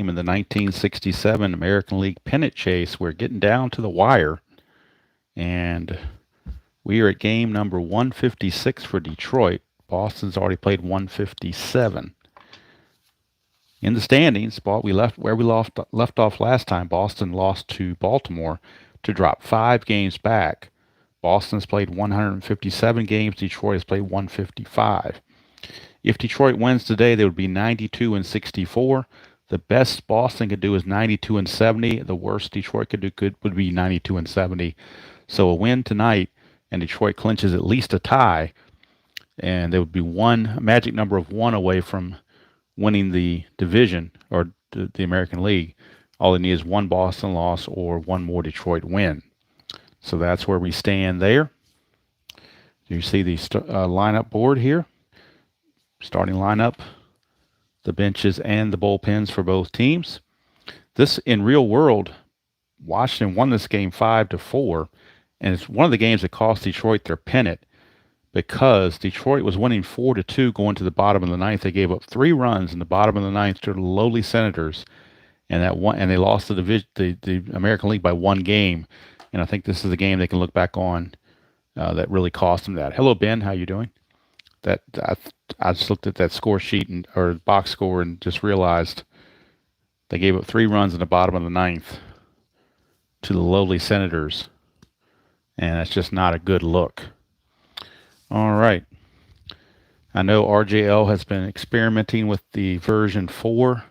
in the 1967 American League pennant chase. We're getting down to the wire, and we are at game number 156 for Detroit. Boston's already played 157. In the standings, we left where we left off last time. Boston lost to Baltimore to drop 5 games back. Boston's played 157 games. Detroit has played 155. If Detroit wins today, they would be 92 and 64. The best Boston could do is 92 and 70. The worst Detroit could do would be 92 and 70. So a win tonight, and Detroit clinches at least a tie, and they would be a magic number of one away from winning the division or the American League. All they need is one Boston loss or one more Detroit win. So that's where we stand there. You see the lineup board here. Starting lineup, the benches, and the bullpens for both teams. This, in real world, Washington won this game 5-4, and it's one of the games that cost Detroit their pennant because Detroit was winning 4-2 going to the bottom of the ninth. They gave up 3 runs in the bottom of the ninth to the lowly Senators, and they lost the American League by 1 game. And I think this is the game they can look back on that really cost them that. Hello, Ben. How you doing? I just looked at that score sheet or box score and just realized they gave up 3 runs in the bottom of the ninth to the lowly Senators, and that's just not a good look. All right. I know RJL has been experimenting with the version 4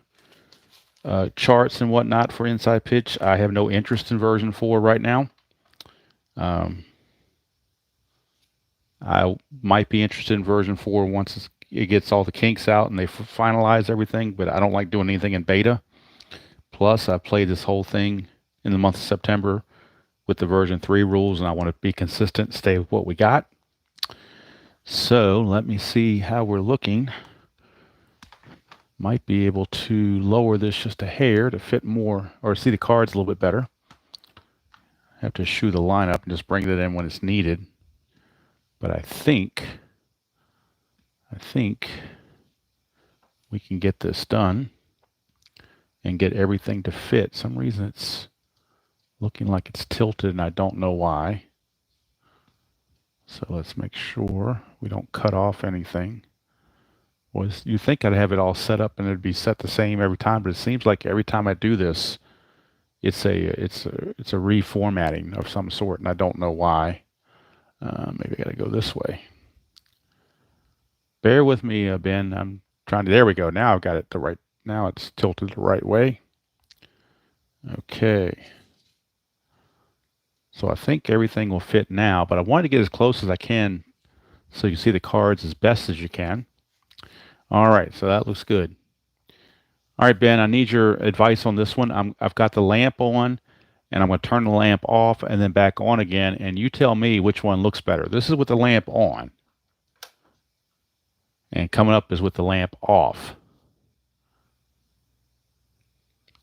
charts and whatnot for Inside Pitch. I have no interest in version 4 right now. I might be interested in version 4 once it gets all the kinks out and they finalize everything, but I don't like doing anything in beta. Plus, I played this whole thing in the month of September with the version 3 rules, and I want to be consistent, stay with what we got. So let me see how we're looking. Might be able to lower this just a hair to fit more, or see the cards a little bit better. Have to shoe the lineup and just bring it in when it's needed. But I think we can get this done and get everything to fit. For some reason it's looking like it's tilted and I don't know why. So let's make sure we don't cut off anything. You think I'd have it all set up and it'd be set the same every time, but it seems like every time I do this, it's a reformatting of some sort, and I don't know why. Maybe I got to go this way. Bear with me, Ben. I'm trying to. There we go. Now I've got it the right. Now it's tilted the right way. Okay. So I think everything will fit now, but I wanted to get as close as I can so you see the cards as best as you can. All right, so that looks good. All right, Ben, I need your advice on this one. I've got the lamp on, and I'm going to turn the lamp off and then back on again, and you tell me which one looks better. This is with the lamp on, and coming up is with the lamp off.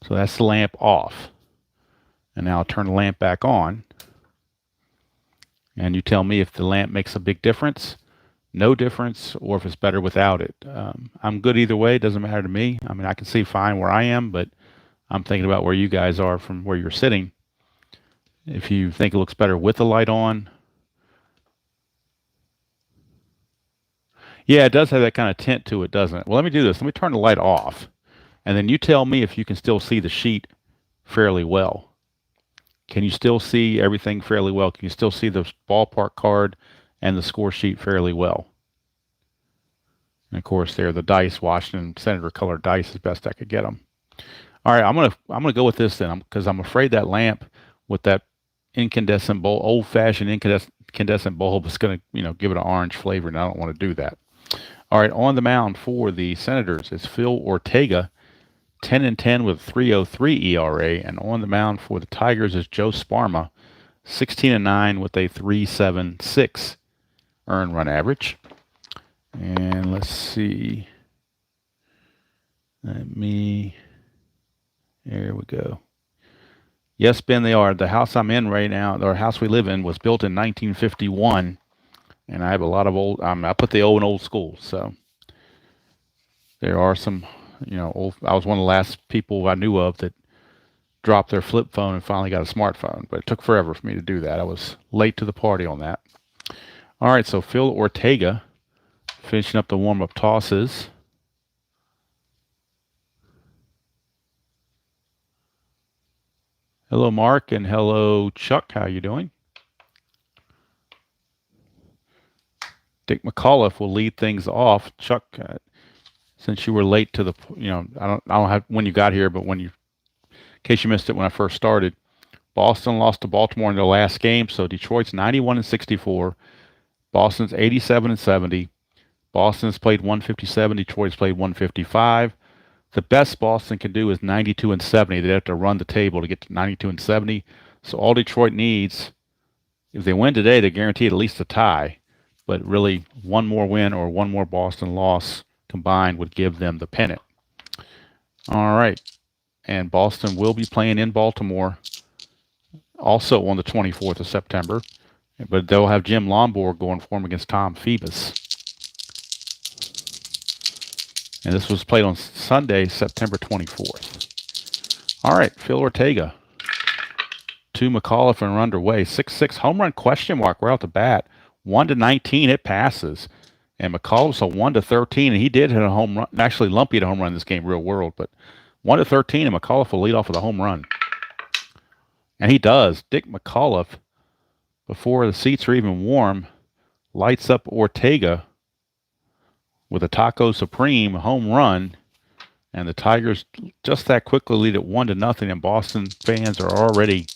So that's the lamp off. And now I'll turn the lamp back on. And you tell me if the lamp makes a big difference, no difference, or if it's better without it. I'm good either way. It doesn't matter to me. I mean, I can see fine where I am, but I'm thinking about where you guys are from where you're sitting. If you think it looks better with the light on. Yeah, it does have that kind of tint to it, doesn't it? Well, let me do this. Let me turn the light off. And then you tell me if you can still see the sheet fairly well. Can you still see everything fairly well? Can you still see the ballpark card and the score sheet fairly well? And of course, there the dice, Washington Senator colored dice, as best I could get them. All right, I'm gonna go with this then, because I'm afraid that lamp with that incandescent bulb, old-fashioned incandescent bulb, is gonna give it an orange flavor, and I don't want to do that. All right, on the mound for the Senators is Phil Ortega, 10-10 with 3.03 ERA, and on the mound for the Tigers is Joe Sparma, 16-9 with a 3.76 earned run average. And let's see. There we go. Yes, Ben, they are. The house I'm in right now, or house we live in, was built in 1951, and I have a lot of I put the old school, so there are some I was one of the last people I knew of that dropped their flip phone and finally got a smartphone. But it took forever for me to do that. I was late to the party on that. All right, so Phil Ortega finishing up the warm-up tosses. Hello, Mark, and hello, Chuck. How you doing? Dick McAuliffe will lead things off. Chuck, since you were late to the, I don't have when you got here, but in case you missed it when I first started, Boston lost to Baltimore in their last game, so Detroit's 91-64. Boston's 87-70. Boston's played 157. Detroit's played 155. The best Boston can do is 92-70. They have to run the table to get to 92-70. So all Detroit needs, if they win today, they're guaranteed at least a tie. But really, one more win or one more Boston loss combined would give them the pennant. All right. And Boston will be playing in Baltimore also on the 24th of September. But they'll have Jim Lomborg going for them against Tom Phoebus. And this was played on Sunday, September 24th. All right, Phil Ortega. 2 McAuliffe and we're underway. 6-6 home run question mark. We're out to bat. 1-19, it passes. And McAuliffe's a 1-13, and he did hit a home run. Actually, Lumpy hit a home run in this game, real world. But 1-13, and McAuliffe will lead off with a home run. And he does. Dick McAuliffe, before the seats are even warm, lights up Ortega with a Taco Supreme home run, and the Tigers just that quickly lead it 1-0, and Boston fans are already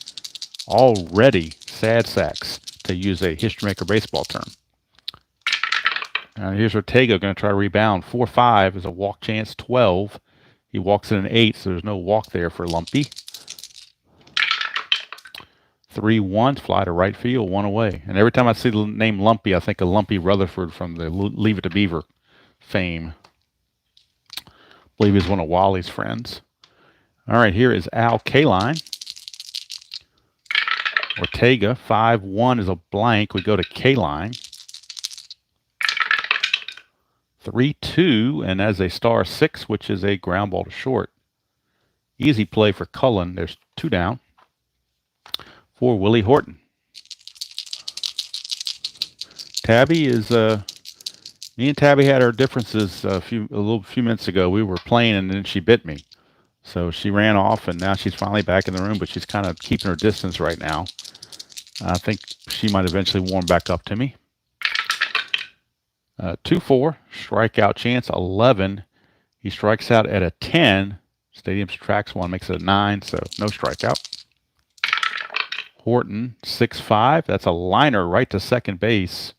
sad sacks, to use a history maker baseball term. Here's Ortega going to try to rebound. 4-5 is a walk chance. 12. He walks in an 8, so there's no walk there for Lumpy. 3-1, fly to right field, 1 away. And every time I see the name Lumpy, I think of Lumpy Rutherford from the Leave It to Beaver fame. I believe he's one of Wally's friends. All right, here is Al Kaline. Ortega, 5-1 is a blank. We go to Kaline. 3-2, and as a star 6, which is a ground ball to short. Easy play for Cullen. There's 2 down for Willie Horton. Tabby is me and Tabby had our differences a few minutes ago. We were playing and then she bit me. So she ran off and now she's finally back in the room, but she's kind of keeping her distance right now. I think she might eventually warm back up to me. 2-4, strikeout chance, 11. He strikes out at a 10. Stadium subtracts 1, makes it a 9, so no strikeout. Horton, 6-5. That's a liner right to second base.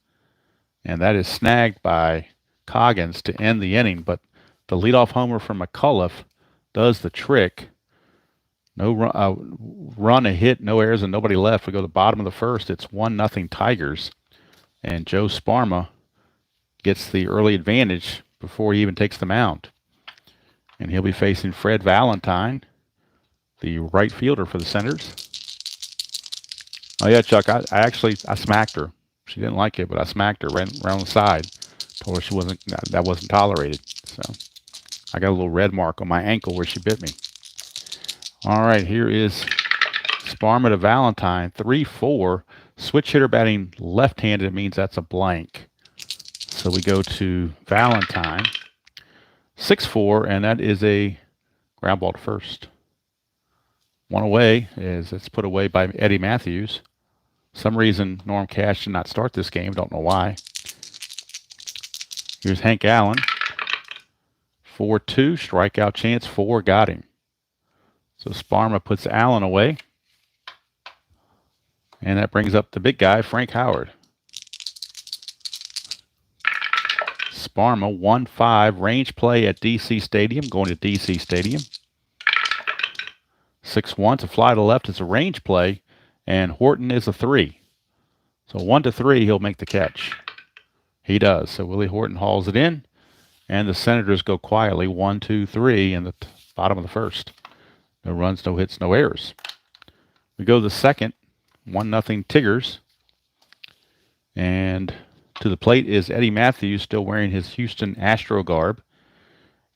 And that is snagged by Coggins to end the inning. But the leadoff homer from McAuliffe does the trick. No run, a hit, no errors, and nobody left. We go to the bottom of the first. It's 1-0 Tigers. And Joe Sparma gets the early advantage before he even takes the mound. And he'll be facing Fred Valentine, the right fielder for the Senators. Oh, yeah, Chuck, I smacked her. She didn't like it, but I smacked her right around the side. Told her that wasn't tolerated. So I got a little red mark on my ankle where she bit me. All right, here is Sparma to Valentine. 3-4. Switch hitter batting left-handed. It means that's a blank. So we go to Valentine. 6-4, and that is a ground ball to first. 1 away it's put away by Eddie Matthews. Some reason Norm Cash did not start this game. Don't know why. Here's Hank Allen. 4-2, strikeout chance, 4, got him. So Sparma puts Allen away. And that brings up the big guy, Frank Howard. Sparma, 1-5, range play at DC Stadium, going to DC Stadium. 6-1 to fly to left. It's a range play, and Horton is a 3. So 1-3, he'll make the catch. He does. So Willie Horton hauls it in, and the Senators go quietly 1-2-3 in the bottom of the first. No runs, no hits, no errors. We go to the second, 1-0 Tigers. And to the plate is Eddie Matthews, still wearing his Houston Astro garb.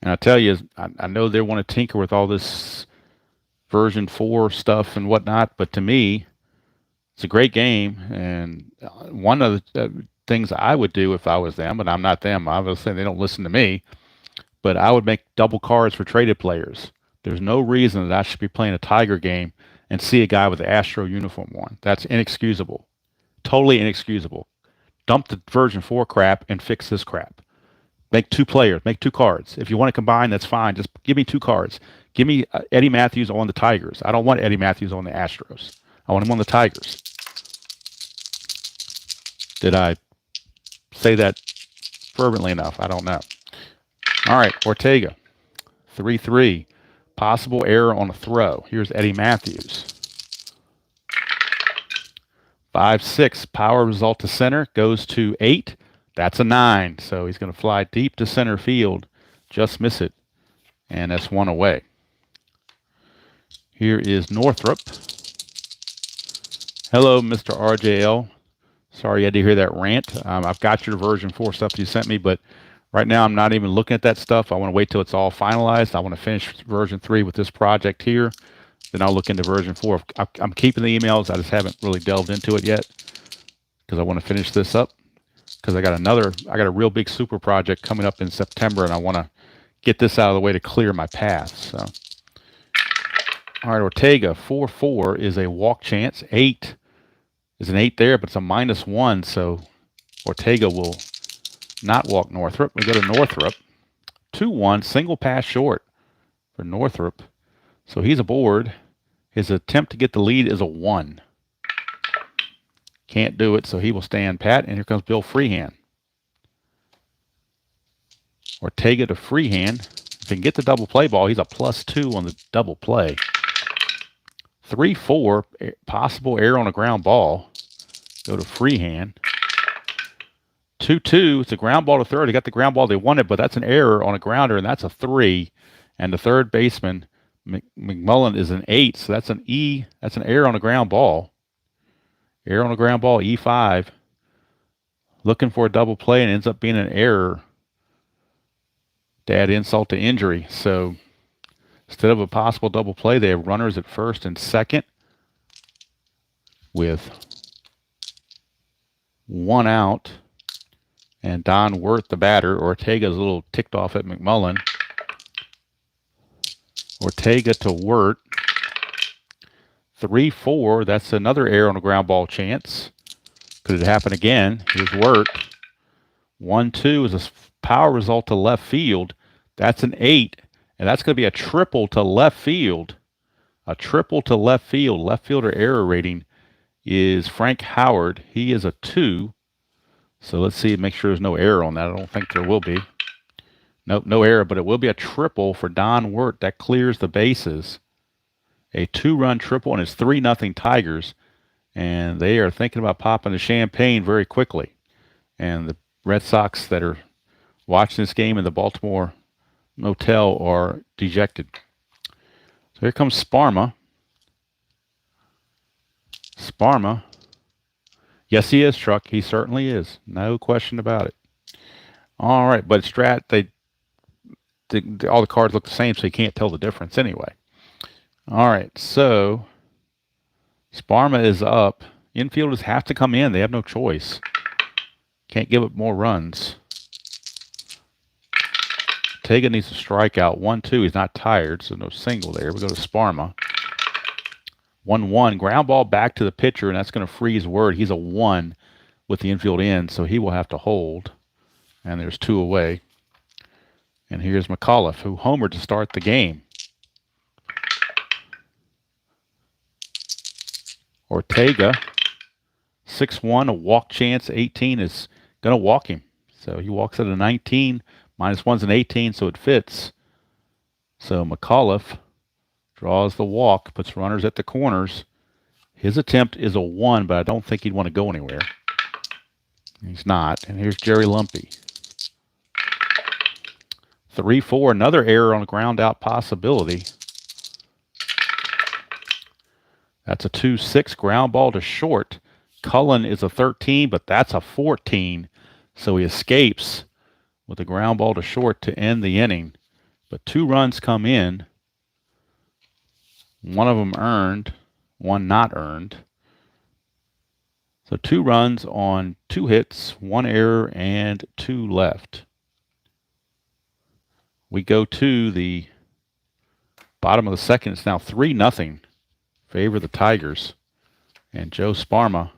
And I tell you, I know they want to tinker with all this version 4 stuff and whatnot, but to me, it's a great game. And one of the things I would do if I was them, but I'm not them, obviously they don't listen to me, but I would make double cards for traded players. There's no reason that I should be playing a Tiger game and see a guy with the Astro uniform on. That's inexcusable. Totally inexcusable. Dump the version 4 crap and fix this crap. Make two players, make two cards. If you want to combine, that's fine. Just give me two cards. Give me Eddie Matthews on the Tigers. I don't want Eddie Matthews on the Astros. I want him on the Tigers. Did I say that fervently enough? I don't know. All right, Ortega, 3-3. Possible error on a throw. Here's Eddie Matthews. 5-6. Power result to center. Goes to 8. That's a 9. So he's going to fly deep to center field. Just miss it. And that's one away. Here is Northrop. Hello, Mr. RJL. Sorry you had to hear that rant. I've got your version 4 stuff you sent me, but right now I'm not even looking at that stuff. I want to wait till it's all finalized. I want to finish version 3 with this project here. Then I'll look into version 4. I'm keeping the emails. I just haven't really delved into it yet because I want to finish this up. Because I got a real big super project coming up in September, and I want to get this out of the way to clear my path. So, all right, Ortega, 4-4 is a walk chance. 8 is an 8 there, but it's a -1, so Ortega will not walk Northrop. We go to Northrop. 2-1, single pass short for Northrop. So he's aboard. His attempt to get the lead is a 1. Can't do it, so he will stand pat. And here comes Bill Freehand. Ortega to Freehand. If he can get the double play ball, he's a +2 on the double play. 3-4, possible error on a ground ball. Go to Freehand. 2-2, it's a ground ball to third. He got the ground ball they wanted, but that's an error on a grounder, and that's a 3. And the third baseman, McMullen, is an 8, so that's an E. That's an error on a ground ball. Error on a ground ball, E5. Looking for a double play and ends up being an error. To add insult to injury. So instead of a possible double play, they have runners at first and second with 1 out. And Don Wirth, the batter. Ortega's a little ticked off at McMullen. Ortega to Wirth. 3-4, that's another error on a ground ball chance. Could it happen again? Here's Wirth. 1-2 is a power result to left field. That's an 8, and that's going to be a triple to left field. A triple to left field. Left fielder error rating is Frank Howard. He is a 2. So let's see, make sure there's no error on that. I don't think there will be. Nope, no error, but it will be a triple for Don Wirth. That clears the bases. A 2-run triple, and it's 3-0 Tigers. And they are thinking about popping the champagne very quickly. And the Red Sox that are watching this game in the Baltimore motel are dejected. So here comes Sparma. Sparma. Yes, he is, Truck. He certainly is. No question about it. All right, but Strat, all the cards look the same, so you can't tell the difference anyway. All right, so Sparma is up. Infielders have to come in. They have no choice. Can't give up more runs. Ortega needs to strike out. 1-2. He's not tired, so no single there. We go to Sparma. 1-1. Ground ball back to the pitcher, and that's going to freeze Word. He's a 1 with the infield in, so he will have to hold. And there's 2 away. And here's McAuliffe, who homered to start the game. Ortega, 6-1, a walk chance. 18 is going to walk him. So he walks at a 19. -1's an 18, so it fits. So McAuliffe draws the walk, puts runners at the corners. His attempt is a 1, but I don't think he'd want to go anywhere. He's not. And here's Jerry Lumpy. 3-4, another error on a ground out possibility. That's a 2-6 ground ball to short. Cullen is a 13, but that's a 14. So he escapes with a ground ball to short to end the inning. but 2 runs come in. One of them earned, one not earned. So 2 runs on 2 hits, 1 error, and 2 left. We go to the bottom of the second. It's now 3-0. Favor the Tigers. And Joe Sparma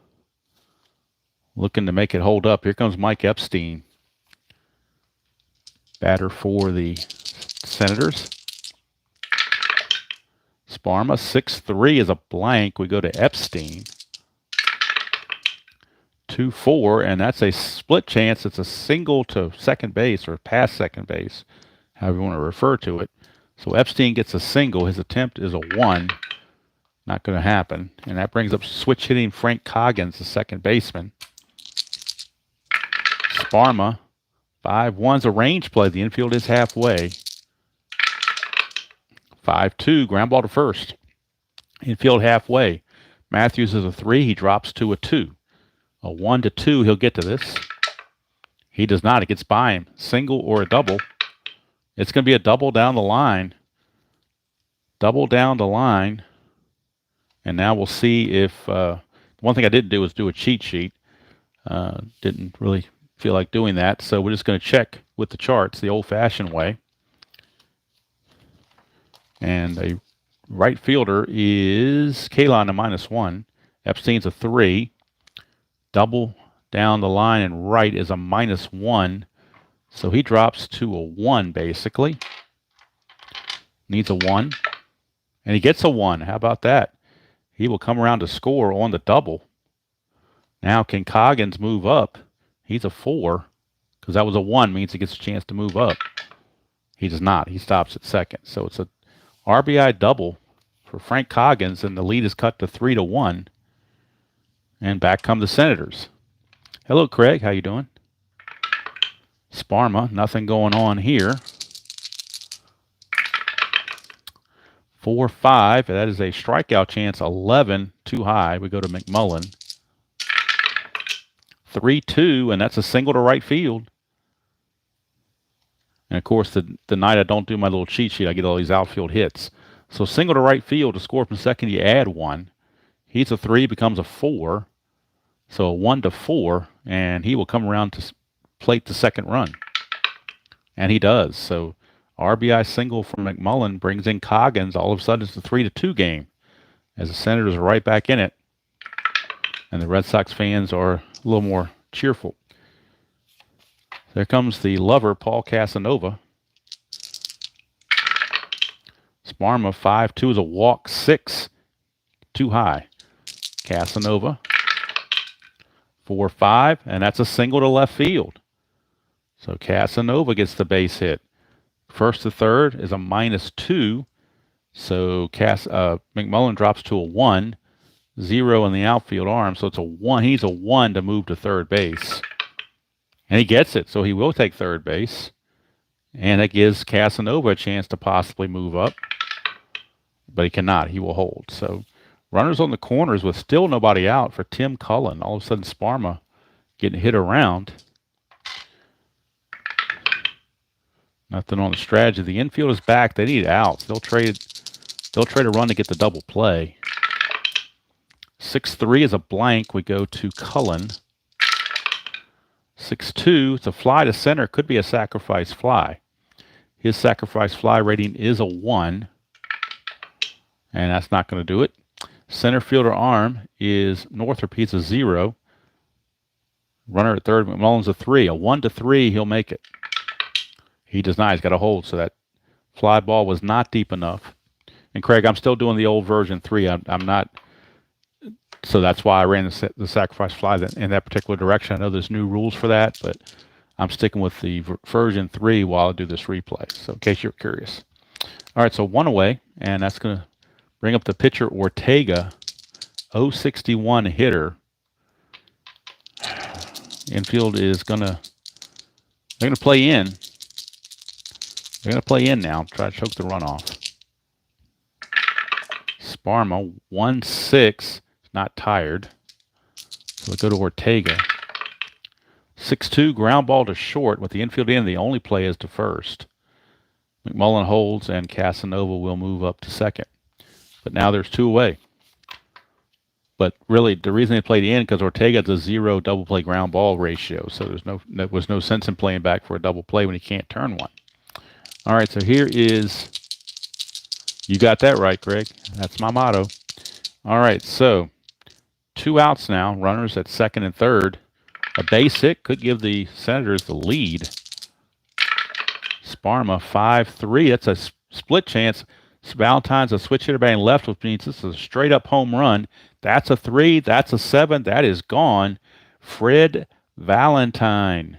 looking to make it hold up. Here comes Mike Epstein. Batter for the Senators. Sparma, 6-3 is a blank. We go to Epstein. 2-4, and that's a split chance. It's a single to second base or past second base, however you want to refer to it. So Epstein gets a single. His attempt is a 1. Not going to happen. And that brings up switch hitting Frank Coggins, the second baseman. Sparma, 5-1's a range play. The infield is halfway. 5-2, ground ball to first. Infield halfway. Matthews is a 3. He drops to a 2. A 1-2, he'll get to this. He does not. It gets by him. Single or a double. It's going to be a double down the line. Double down the line. And now we'll see if... one thing I didn't do was do a cheat sheet. Didn't really feel like doing that. So we're just going to check with the charts the old-fashioned way. And a right fielder is Kalon, a -1. Epstein's a 3. Double down the line and right is a -1. So he drops to a 1, basically. Needs a 1. And he gets a 1. How about that? He will come around to score on the double. Now, can Coggins move up? He's a 4. Because that was a 1, means he gets a chance to move up. He does not. He stops at second. So it's a RBI double for Frank Coggins, and the lead is cut to 3-1. And back come the Senators. Hello, Craig. How you doing? Sparma, nothing going on here. 4-5. That is a strikeout chance. 11, too high. We go to McMullen. 3-2, and that's a single to right field. And, of course, the night I don't do my little cheat sheet, I get all these outfield hits. So single to right field, to score from second, you add 1. He's a 3, becomes a 4. So a 1-4, and he will come around to plate the second run. And he does. So RBI single from McMullen brings in Coggins. All of a sudden, it's a 3-2 game as the Senators are right back in it. And the Red Sox fans are a little more cheerful. There comes the lover, Paul Casanova. Sparma, 5-2 is a walk, 6, too high. Casanova, 4-5, and that's a single to left field. So Casanova gets the base hit. First to third is a -2. So McMullen drops to a 1, 0 in the outfield arm. So it's a 1. He's a 1 to move to third base. And he gets it, so he will take third base. And that gives Casanova a chance to possibly move up. But he cannot. He will hold. So runners on the corners with still nobody out for Tim Cullen. All of a sudden, Sparma getting hit around. Nothing on the strategy. The infield is back. They need outs. They'll trade a run to get the double play. 6-3 is a blank. We go to Cullen. 6-2. It's a fly to center. Could be a sacrifice fly. His sacrifice fly rating is a 1. And that's not going to do it. Center fielder arm is Northrop. He's a 0. Runner at third. McMullen's a 3. A 1-3. He'll make it. He does not. He's got a hold. So that fly ball was not deep enough. And Craig, I'm still doing the old version 3. I'm not. So that's why I ran the sacrifice fly in that particular direction. I know there's new rules for that, but I'm sticking with the version 3 while I do this replay. So in case you're curious. All right, so 1 away, and that's going to bring up the pitcher Ortega, 061 hitter. Infield is they're going to play in. They're going to play in now, try to choke the runoff. Sparma, 1-6, not tired. So we go to Ortega. 6-2, ground ball to short. With the infield in, the only play is to first. McMullen holds, and Casanova will move up to second. But now there's 2 away. But really, the reason they played in because Ortega has a 0 double play ground ball ratio, so there was no sense in playing back for a double play when he can't turn one. All right, so here is. You got that right, Greg. That's my motto. All right, so 2 outs now. Runners at second and third. A base hit could give the Senators the lead. Sparma 5-3. That's a split chance. Valentine's a switch hitter batting left, which means this is a straight up home run. That's a 3. That's a 7. That is gone. Fred Valentine.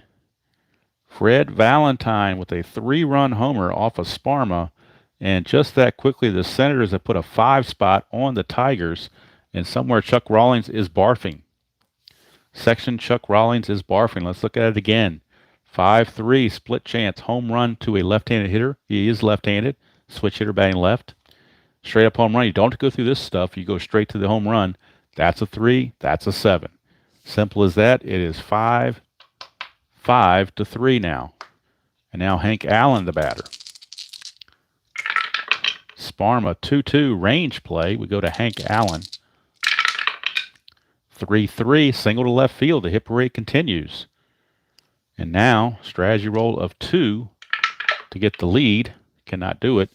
Fred Valentine with a 3-run homer off of Sparma. And just that quickly, the Senators have put a 5 spot on the Tigers. And somewhere Chuck Rawlings is barfing. Section Chuck Rawlings is barfing. Let's look at it again. 5-3, split chance, home run to a left-handed hitter. He is left-handed. Switch hitter batting left. Straight up home run. You don't go through this stuff. You go straight to the home run. That's a 3. That's a 7. Simple as that. It is 5-3 now. And now Hank Allen, the batter. Sparma 2-2 range play. We go to Hank Allen. 3-3, single to left field. The hit parade continues. And now, strategy roll of 2 to get the lead. Cannot do it.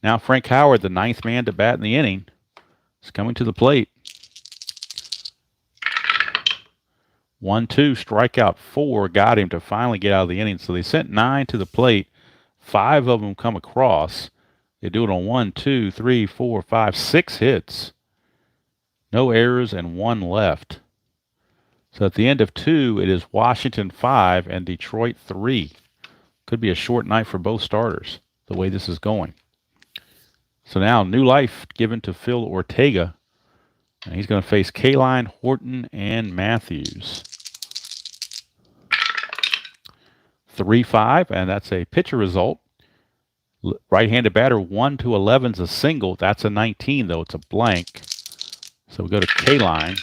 Now Frank Howard, the 9th man to bat in the inning, is coming to the plate. 1-2, strikeout 4 got him to finally get out of the inning. So they sent 9 to the plate. 5 of them come across. They do it on 1, 2, 3, 4, 5, 6 hits. No errors and 1 left. So at the end of 2, it is Washington 5 and Detroit 3. Could be a short night for both starters, the way this is going. So now new life given to Phil Ortega. And he's going to face Kaline, Horton, and Matthews. 3-5, and that's a pitcher result. Right-handed batter, 1-11 is a single. That's a 19, though. It's a blank. So we go to Kaline.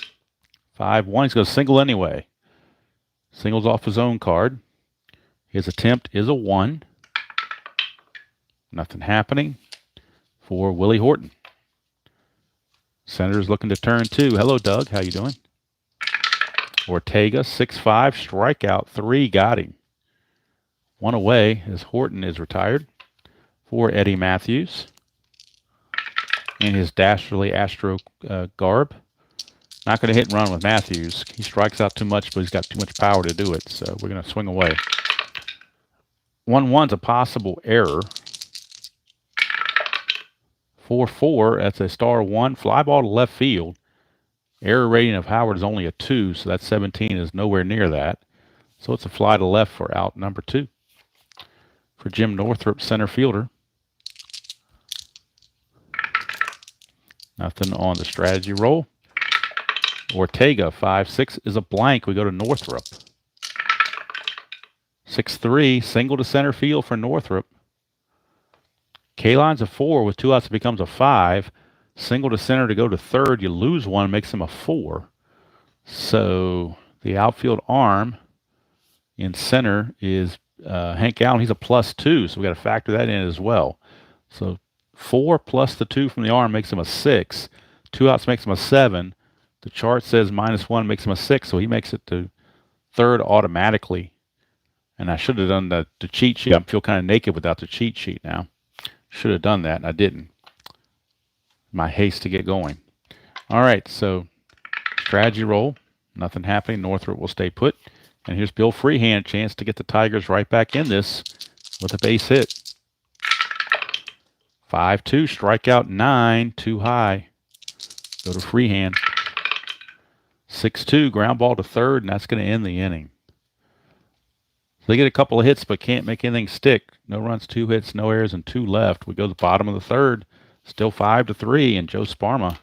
5-1. He's going to single anyway. Singles off his own card. His attempt is a 1. Nothing happening for Willie Horton. Senators looking to turn 2. Hello, Doug. How you doing? Ortega, 6-5, strikeout 3, got him. 1 away as Horton is retired for Eddie Matthews in his dastardly Astro garb. Not going to hit and run with Matthews. He strikes out too much, but he's got too much power to do it, so we're going to swing away. 1-1's a possible error. 4-4, that's a star 1. Fly ball to left field. Error rating of Howard is only a 2, so that 17 is nowhere near that. So it's a fly to left for out number 2 for Jim Northrup, center fielder. Nothing on the strategy roll. Ortega, 5-6 is a blank. We go to Northrup. 6-3, single to center field for Northrup. Kaline's a 4 with 2 outs. It becomes a 5. Single to center to go to third. You lose 1, makes him a 4. So the outfield arm in center is Hank Allen. He's a +2, so we got to factor that in as well. So 4 plus the 2 from the arm makes him a 6. 2 outs makes him a 7. The chart says -1 makes him a 6, so he makes it to third automatically. And I should have done the cheat sheet. I feel kind of naked without the cheat sheet now. Should have done that, and I didn't. My haste to get going. All right, so strategy roll. Nothing happening. Northrup will stay put. And here's Bill Freehand, chance to get the Tigers right back in this with a base hit. 5-2, strikeout 9, too high. Go to Freehand. 6-2, ground ball to third, and that's going to end the inning. So they get a couple of hits, but can't make anything stick. No runs, 2 hits, no errors, and 2 left. We go to the bottom of the third. Still 5-3, and Joe Sparma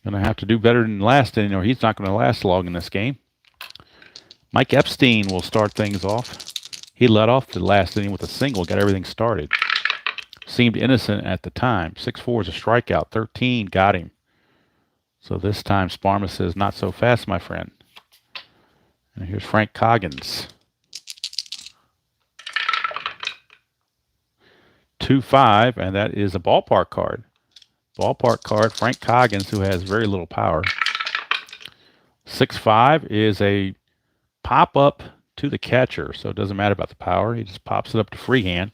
going to have to do better than last inning, or he's not going to last long in this game. Mike Epstein will start things off. He led off the last inning with a single, got everything started. Seemed innocent at the time. 6-4 is a strikeout. 13 got him. So this time Sparma says, not so fast, my friend. And here's Frank Coggins. 2-5, and that is a ballpark card. Ballpark card, Frank Coggins, who has very little power. 6-5 is a pop-up to the catcher, so it doesn't matter about the power. He just pops it up to freehand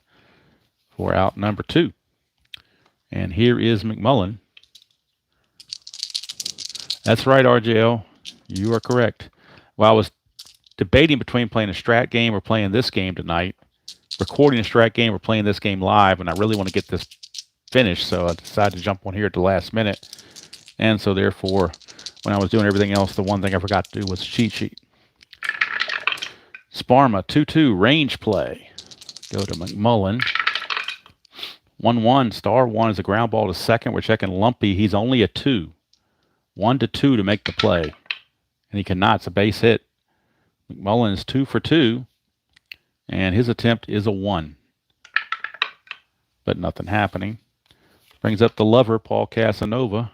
for out number 2. And here is McMullen. That's right, RJL. You are correct. Well, I was debating between playing a strat game or playing this game tonight, recording a strat game or playing this game live, and I really want to get this finished, so I decided to jump on here at the last minute. And so therefore, when I was doing everything else, the one thing I forgot to do was cheat sheet. Sparma, 2-2, range play. Go to McMullen. 1-1, star 1 is a ground ball to second. We're checking Lumpy. He's only a 2. 1-2 to make the play. And he cannot. It's a base hit. McMullen is 2 for 2. And his attempt is a 1. But nothing happening. Brings up the lover, Paul Casanova.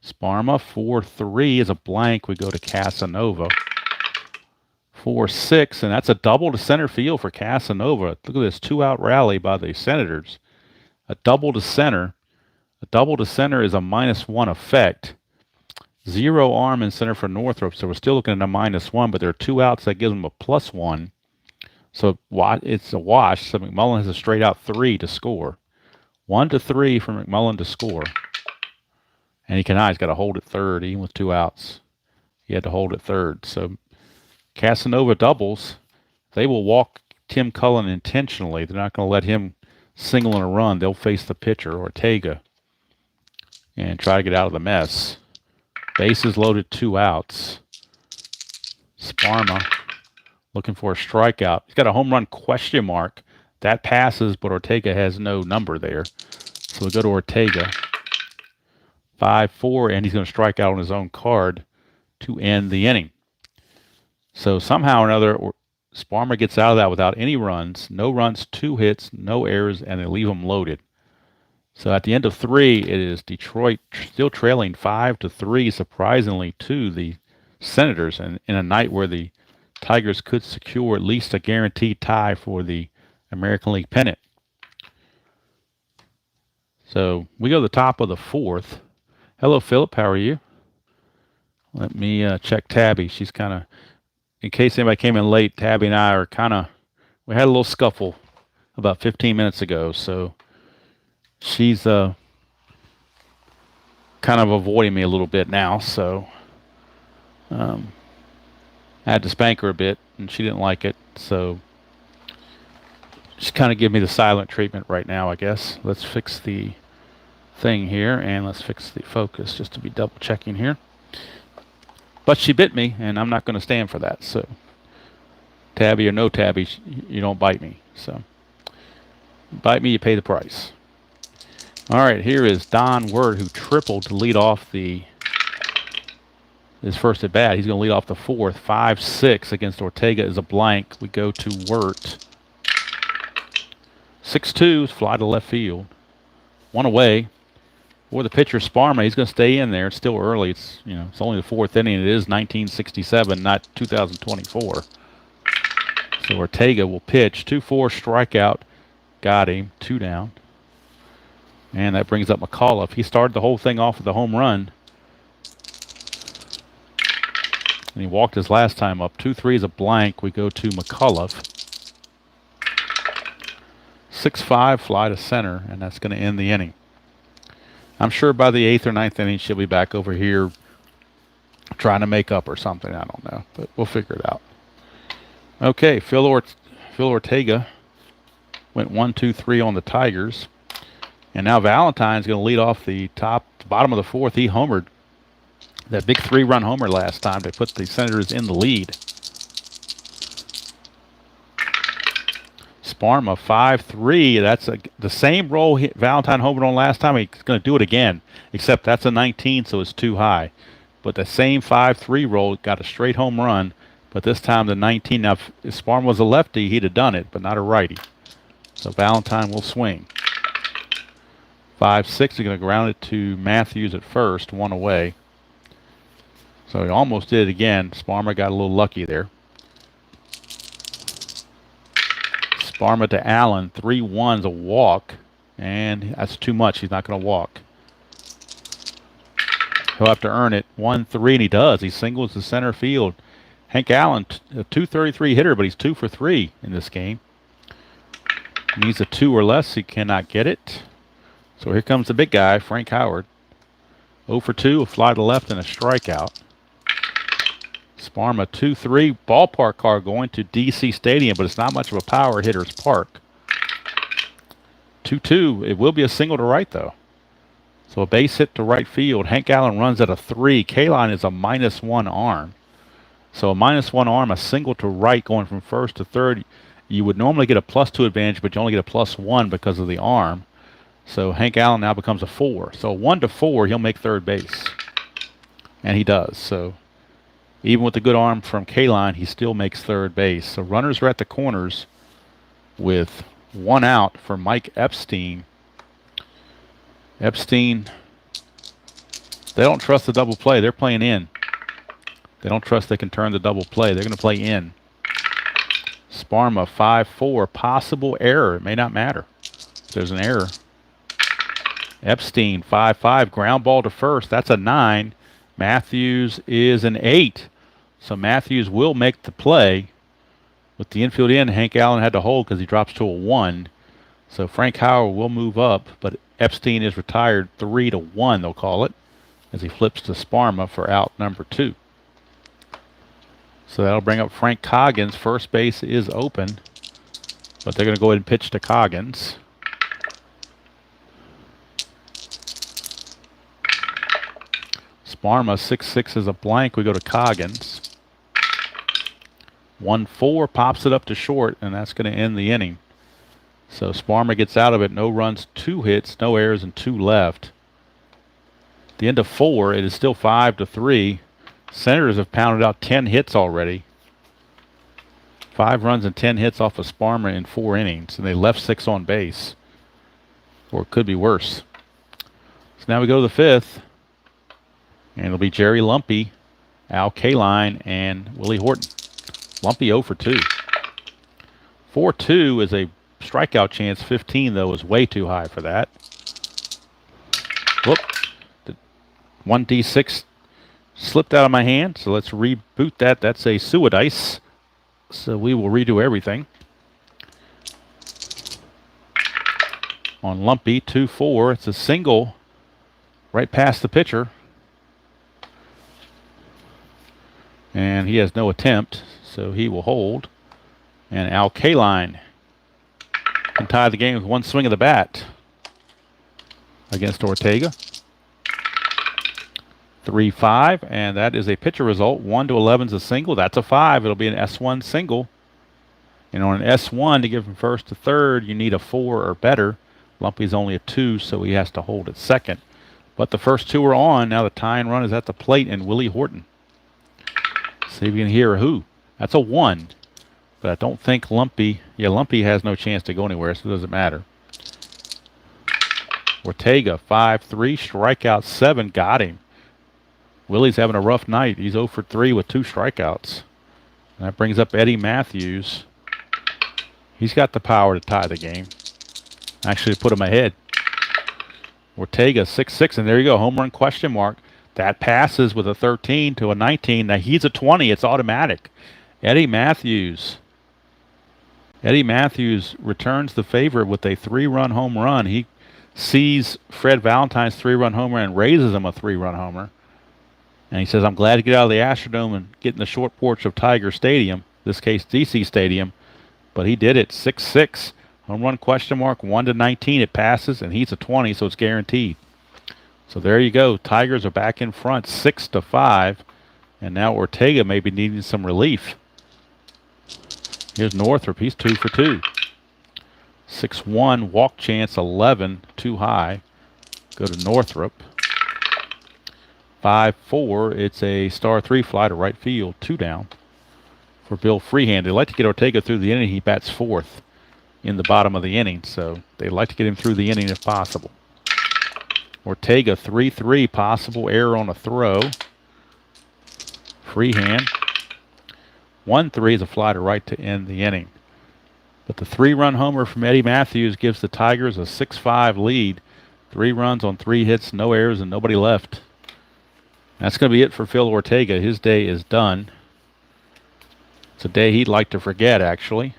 Sparma, 4-3 is a blank. We go to Casanova. 4-6, and that's a double to center field for Casanova. Look at this 2-out rally by the Senators. A double to center. A double to center is a -1 effect. 0 arm in center for Northrop, so we're still looking at a -1, but there are 2 outs that gives them a +1. So it's a wash, so McMullen has a straight out 3 to score. 1-3 for McMullen to score. And he's got to hold at third, even with 2 outs. He had to hold at third. So Casanova doubles. They will walk Tim Cullen intentionally. They're not going to let him single in a run. They'll face the pitcher, Ortega, and try to get out of the mess. Bases loaded, 2 outs. Sparma looking for a strikeout. He's got a home run question mark. That passes, but Ortega has no number there. So we go to Ortega. 5-4, and he's going to strike out on his own card to end the inning. So somehow or another, Sparma gets out of that without any runs. No runs, 2 hits, no errors, and they leave them loaded. So at the end of 3, it is Detroit still trailing 5-3, surprisingly, to the Senators, and in a night where the Tigers could secure at least a guaranteed tie for the American League pennant. So we go to the top of the 4th. Hello, Philip. How are you? Let me check Tabby. She's kind of, in case anybody came in late, Tabby and I are we had a little scuffle about 15 minutes ago. So she's kind of avoiding me a little bit now. So I had to spank her a bit, and she didn't like it. So she's kind of giving me the silent treatment right now, I guess. Let's fix the thing here, and let's fix the focus just to be double checking here. But she bit me, and I'm not going to stand for that. So Tabby or no Tabby, you don't bite me. So bite me, you pay the price. All right, here is Don Wirt, who tripled to lead off his first at bat. He's going to lead off the 4th. 5-6 against Ortega is a blank. We go to Wirt. 6-2, fly to left field. 1 away. For the pitcher, Sparma, he's going to stay in there. It's still early. It's only the 4th inning. It is 1967, not 2024. So Ortega will pitch. 2-4 strikeout. Got him. 2 down. And that brings up McAuliffe. He started the whole thing off with a home run. And he walked his last time up. 2-3 is a blank. We go to McAuliffe. 6-5, fly to center, and that's going to end the inning. I'm sure by the 8th or 9th inning, she'll be back over here trying to make up or something. I don't know, but we'll figure it out. Okay, Phil Ortega went 1-2-3 on the Tigers. And now Valentine's going to lead off the bottom of the 4th. He homered that big 3-run homer last time to put the Senators in the lead. Sparma 5-3. That's the same roll Valentine homered on last time. He's going to do it again, except that's a 19, so it's too high. But the same 5-3 roll got a straight home run, but this time the 19. Now, if Sparma was a lefty, he'd have done it, but not a righty. So Valentine will swing. 5-6. He's going to ground it to Matthews at first, 1 away. So he almost did it again. Sparma got a little lucky there. Sparma to Allen. 3-1's a walk. And that's too much. He's not going to walk. He'll have to earn it. 1-3, and he does. He singles to center field. Hank Allen, a .233 hitter, but he's 2 for 3 in this game. He needs a 2 or less. He cannot get it. So here comes the big guy, Frank Howard. 0 for 2, a fly to left and a strikeout. Sparma 2-3. Ballpark car going to DC Stadium, but it's not much of a power hitter's park. 2-2. It will be a single to right, though. So a base hit to right field. Hank Allen runs at a 3. K-line is a -1 arm. So a -1 arm, a single to right going from first to third. You would normally get a +2 advantage, but you only get a +1 because of the arm. So Hank Allen now becomes a 4. So 1 to 4, he'll make third base. And he does. So even with the good arm from K-line, he still makes third base. So runners are at the corners with 1 out for Mike Epstein. Epstein, they don't trust the double play. They're playing in. They don't trust they can turn the double play. They're going to play in. Sparma 5-4. Possible error. It may not matter. There's an error. Epstein 5-5. Ground ball to first. That's a 9. Matthews is an 8. So Matthews will make the play. With the infield in, Hank Allen had to hold because he drops to a 1. So Frank Howard will move up, but Epstein is retired 3-1, they'll call it, as he flips to Sparma for out number 2. So that'll bring up Frank Coggins. First base is open, but they're going to go ahead and pitch to Coggins. Sparma 6-6 is a blank. We go to Coggins. 1-4, pops it up to short, and that's going to end the inning. So Sparma gets out of it. No runs, 2 hits, no errors, and 2 left. At the end of 4, it is still 5-3. Senators have pounded out 10 hits already. 5 runs and 10 hits off of Sparma in 4 innings, and they left 6 on base. Or it could be worse. So now we go to the 5th, and it'll be Jerry Lumpy, Al Kaline, and Willie Horton. Lumpy 0 for 2. 4-2 is a strikeout chance. 15, though, is way too high for that. Whoop. The 1d6 slipped out of my hand, so let's reboot that. That's a Suidice. So we will redo everything. On Lumpy, 2-4. It's a single right past the pitcher. And he has no attempt, so he will hold. And Al Kaline can tie the game with 1 swing of the bat against Ortega. 3-5, and that is a pitcher result. 1-11 is a single. That's a 5. It'll be an S1 single. And on an S1, to get from first to third, you need a 4 or better. Lumpy's only a 2, so he has to hold at second. But the first 2 are on. Now the tying run is at the plate, and Willie Horton. See if you can hear who. That's a 1. But I don't think Lumpy... Yeah, Lumpy has no chance to go anywhere, so it doesn't matter. Ortega, 5-3. Strikeout 7. Got him. Willie's having a rough night. He's 0 for 3 with 2 strikeouts. And that brings up Eddie Matthews. He's got the power to tie the game. Actually, put him ahead. Ortega, 6-6. And there you go. Home run question mark. That passes with a 13 to a 19. Now he's a 20. It's automatic. Eddie Matthews. Eddie Matthews returns the favor with a 3-run home run. He sees Fred Valentine's 3-run homer and raises him a 3-run homer. And he says, I'm glad to get out of the Astrodome and get in the short porch of Tiger Stadium, this case DC Stadium. But he did it. 6-6. Home run question mark. 1-19. It passes, and he's a 20, so it's guaranteed. So there you go. Tigers are back in front, 6-5. And now Ortega may be needing some relief. Here's Northrup. He's 2 for 2. 6-1. Walk chance 11. Too high. Go to Northrup. 5-4. It's a star 3 fly to right field. 2 down for Bill Freehand. They like to get Ortega through the inning. He bats 4th in the bottom of the inning. So they like to get him through the inning if possible. Ortega 3-3. Possible error on a throw. Freehand. 1-3 is a fly to right to end the inning. But the 3-run homer from Eddie Matthews gives the Tigers a 6-5 lead. 3 runs on 3 hits, no errors, and nobody left. That's going to be it for Phil Ortega. His day is done. It's a day he'd like to forget, actually.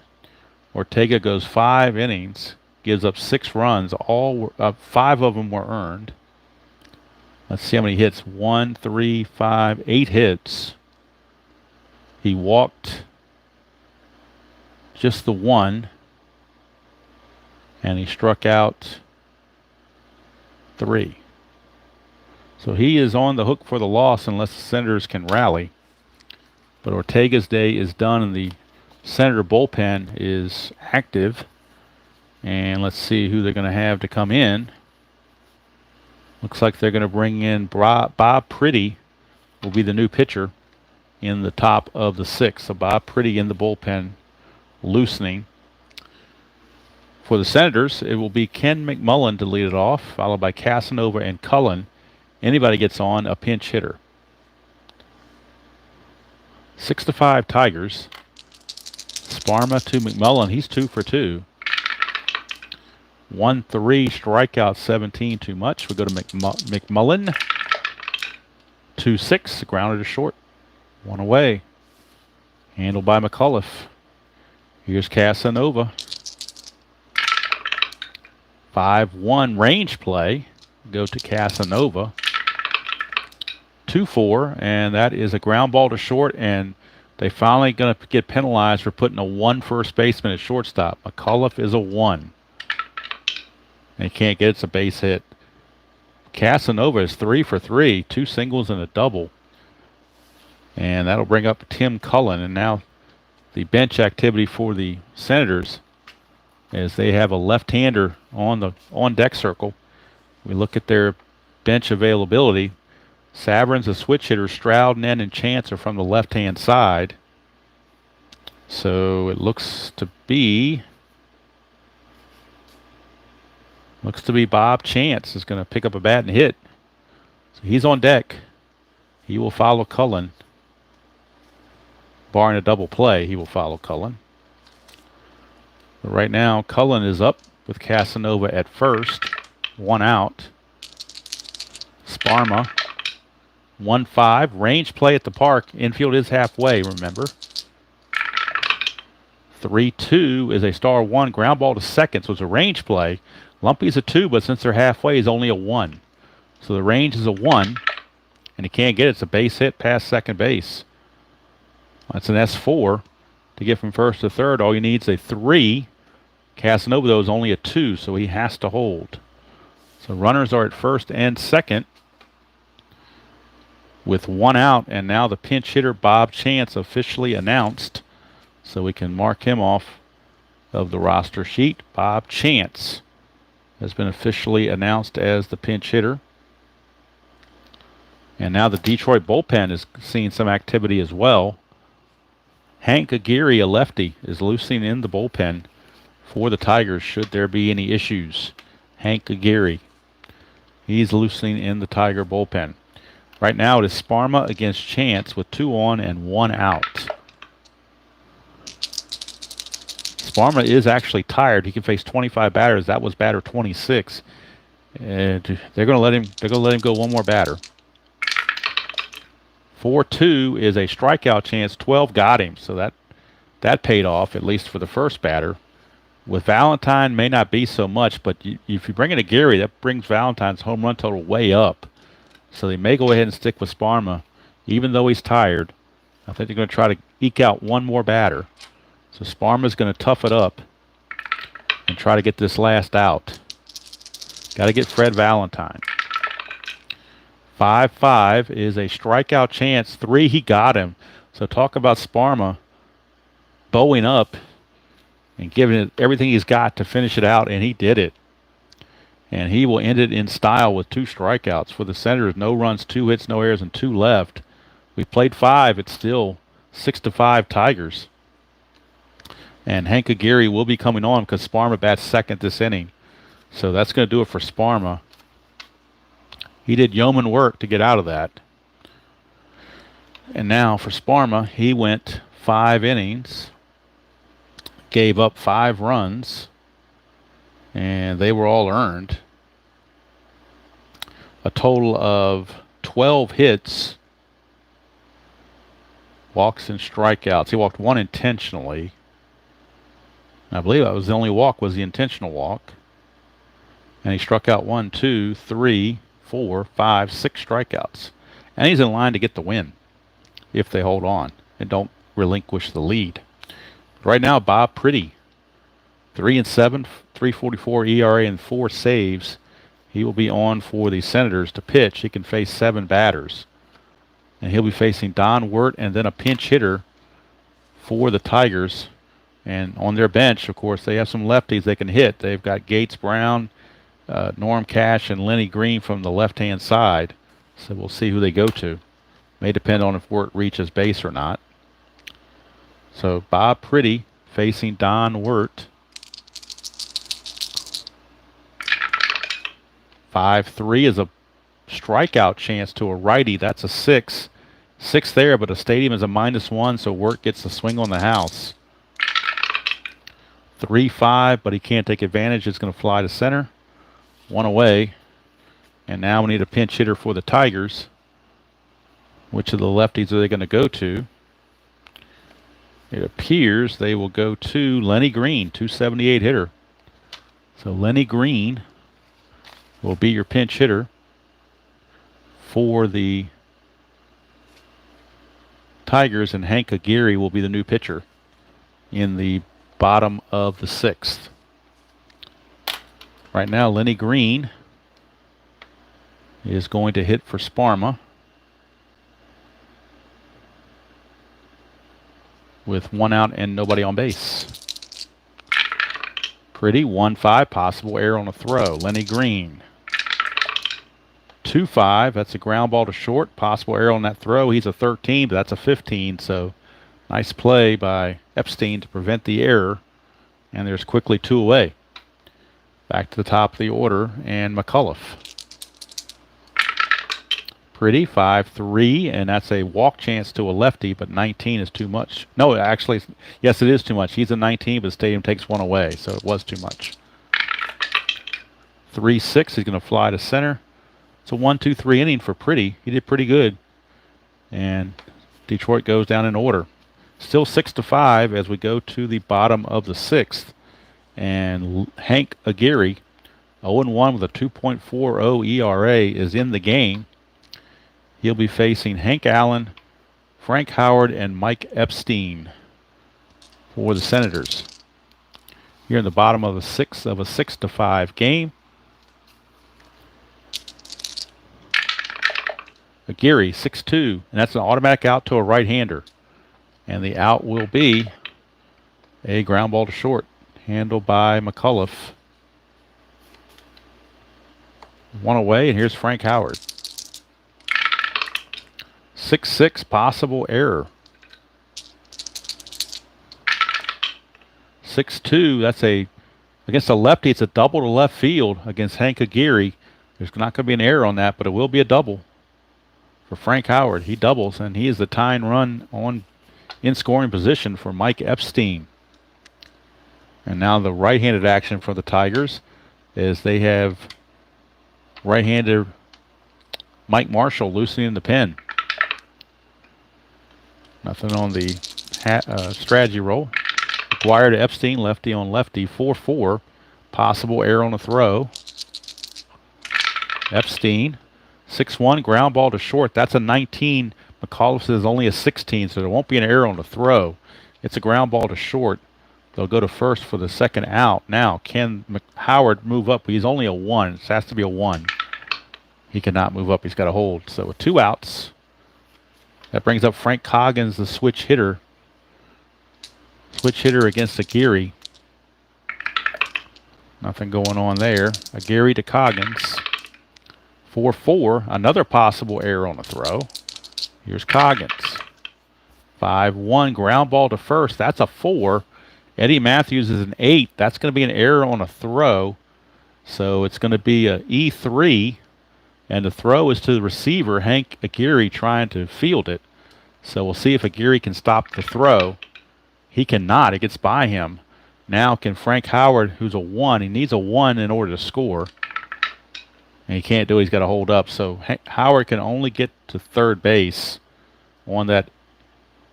Ortega goes 5 innings, gives up 6 runs. 5 of them were earned. Let's see how many hits. 1, 3, 5, 8 hits. He walked just the 1, and he struck out 3. So he is on the hook for the loss unless the Senators can rally. But Ortega's day is done, and the Senator bullpen is active. And let's see who they're going to have to come in. Looks like they're going to bring in Bob Pretty, will be the new pitcher in the top of the 6th. So Bob Pretty in the bullpen, loosening. For the Senators, it will be Ken McMullen to lead it off, followed by Casanova and Cullen. Anybody gets on, a pinch hitter. 6-5 Tigers. Sparma to McMullen. He's 2 for 2. 1-3, strikeout 17, too much. We go to McMullen. 2-6, grounded to short. 1 away. Handled by McCullough. Here's Casanova. 5-1 range play. Go to Casanova. 2-4, and that is a ground ball to short, and they finally going to get penalized for putting a 1 first baseman at shortstop. McCullough is a 1. And he can't get it. It's a base hit. Casanova is 3 for 3, 2 singles and a double. And that'll bring up Tim Cullen. And now the bench activity for the Senators is they have a left-hander on the on-deck circle. We look at their bench availability. Saverin's a switch hitter. Stroud, Nen, and Chance are from the left-hand side. So it looks to be Bob Chance is going to pick up a bat and hit. So he's on deck. He will follow Cullen. Barring a double play, he will follow Cullen. But right now, Cullen is up with Casanova at first. 1 out. Sparma. 1-5. Range play at the park. Infield is halfway, remember. 3-2 is a star 1. Ground ball to second, so it's a range play. Lumpy's a 2, but since they're halfway, he's only a 1. So the range is a 1, and he can't get it. It's a base hit past second base. That's an S4. To get from first to third, all you need is a 3. Casanova, though, is only a 2, so he has to hold. So runners are at first and second with 1 out, and now the pinch hitter Bob Chance officially announced, so we can mark him off of the roster sheet. Bob Chance has been officially announced as the pinch hitter. And now the Detroit bullpen is seeing some activity as well. Hank Aguirre, a lefty, is loosening in the bullpen for the Tigers should there be any issues. Hank Aguirre. He's loosening in the Tiger bullpen. Right now it is Sparma against Chance with 2 on and 1 out. Sparma is actually tired. He can face 25 batters. That was batter 26. And they're going to let him go 1 more batter. 4-2 is a strikeout chance. 12 got him, so that paid off, at least for the first batter. With Valentine, may not be so much, but if you bring in Aguirre, that brings Valentine's home run total way up. So they may go ahead and stick with Sparma, even though he's tired. I think they're going to try to eke out 1 more batter. So Sparma's going to tough it up and try to get this last out. Got to get Fred Valentine. 5-5 is a strikeout chance. 3, he got him. So talk about Sparma bowing up and giving it everything he's got to finish it out, and he did it. And he will end it in style with 2 strikeouts. For the Senators, no runs, 2 hits, no errors, and 2 left. We played 5. It's still 6-5 Tigers. And Hank Aguirre will be coming on because Sparma bats second this inning. So that's going to do it for Sparma. He did yeoman work to get out of that. And now for Sparma, he went 5 innings, gave up 5 runs, and they were all earned. A total of 12 hits, walks and strikeouts. He walked 1 intentionally. I believe that was the only walk, was the intentional walk. And he struck out 1, 2, 3, 4, 5, 6 strikeouts. And he's in line to get the win if they hold on and don't relinquish the lead. Right now, Bob Pretty, 3-7, 3.44 ERA and 4 saves. He will be on for the Senators to pitch. He can face 7 batters. And he'll be facing Don Wirt and then a pinch hitter for the Tigers. And on their bench, of course, they have some lefties they can hit. They've got Gates Brown, Norm Cash, and Lenny Green from the left-hand side. So we'll see who they go to. May depend on if Wirt reaches base or not. So Bob Pretty facing Don Wirt. 5-3 is a strikeout chance to a righty. That's a 6. 6 there, but a stadium is a -1, so Wirt gets the swing on the house. 3-5, but he can't take advantage. It's going to fly to center. 1 away. And now we need a pinch hitter for the Tigers. Which of the lefties are they going to go to? It appears they will go to Lenny Green, 278 hitter. So Lenny Green will be your pinch hitter for the Tigers, and Hank Aguirre will be the new pitcher in the bottom of the 6th. Right now, Lenny Green is going to hit for Sparma with 1 out and nobody on base. Pretty, 1-5, possible error on a throw. Lenny Green. 2-5, that's a ground ball to short, possible error on that throw. He's a 13, but that's a 15, so nice play by Epstein to prevent the error, and there's quickly 2 away. Back to the top of the order, and McCullough. Pretty, 5-3, and that's a walk chance to a lefty, but 19 is too much. No, actually, yes, it is too much. He's a 19, but the stadium takes 1 away, so it was too much. 3-6, he's going to fly to center. It's a 1-2-3 inning for Pretty. He did pretty good. And Detroit goes down in order. Still 6-5 as we go to the bottom of the 6th. And Hank Aguirre, 0-1 with a 2.40 ERA, is in the game. He'll be facing Hank Allen, Frank Howard, and Mike Epstein for the Senators. Here in the bottom of the 6th of a 6-5 game. Aguirre, 6-2, and that's an automatic out to a right-hander. And the out will be a ground ball to short, handled by McCullough. 1 away, and here's Frank Howard. 6-6, possible error. 6-2, that's against a lefty, it's a double to left field against Hank Aguirre. There's not going to be an error on that, but it will be a double. For Frank Howard, he doubles, and he is the tying run in scoring position for Mike Epstein. And now the right-handed action for the Tigers is they have right-hander Mike Marshall loosening the pen. Nothing on the strategy roll. McGuire to Epstein, lefty on lefty, 4-4. Possible error on a throw. Epstein. 6-1, ground ball to short. That's a 19. McCullough says only a 16, so there won't be an error on the throw. It's a ground ball to short. They'll go to first for the second out. Now, can Howard move up? He's only a 1. It has to be a 1. He cannot move up. He's got to hold. So with 2 outs, that brings up Frank Coggins, the switch hitter. Switch hitter against Aguirre. Nothing going on there. Aguirre to Coggins. 4-4, another possible error on the throw. Here's Coggins. 5-1, ground ball to first. That's a 4. Eddie Matthews is an 8. That's going to be an error on a throw. So it's going to be a E3, and the throw is to the receiver, Hank Aguirre, trying to field it. So we'll see if Aguirre can stop the throw. He cannot. It gets by him. Now can Frank Howard, who's a 1, he needs a 1 in order to score. And he can't do it, he's got to hold up. So Howard can only get to third base on that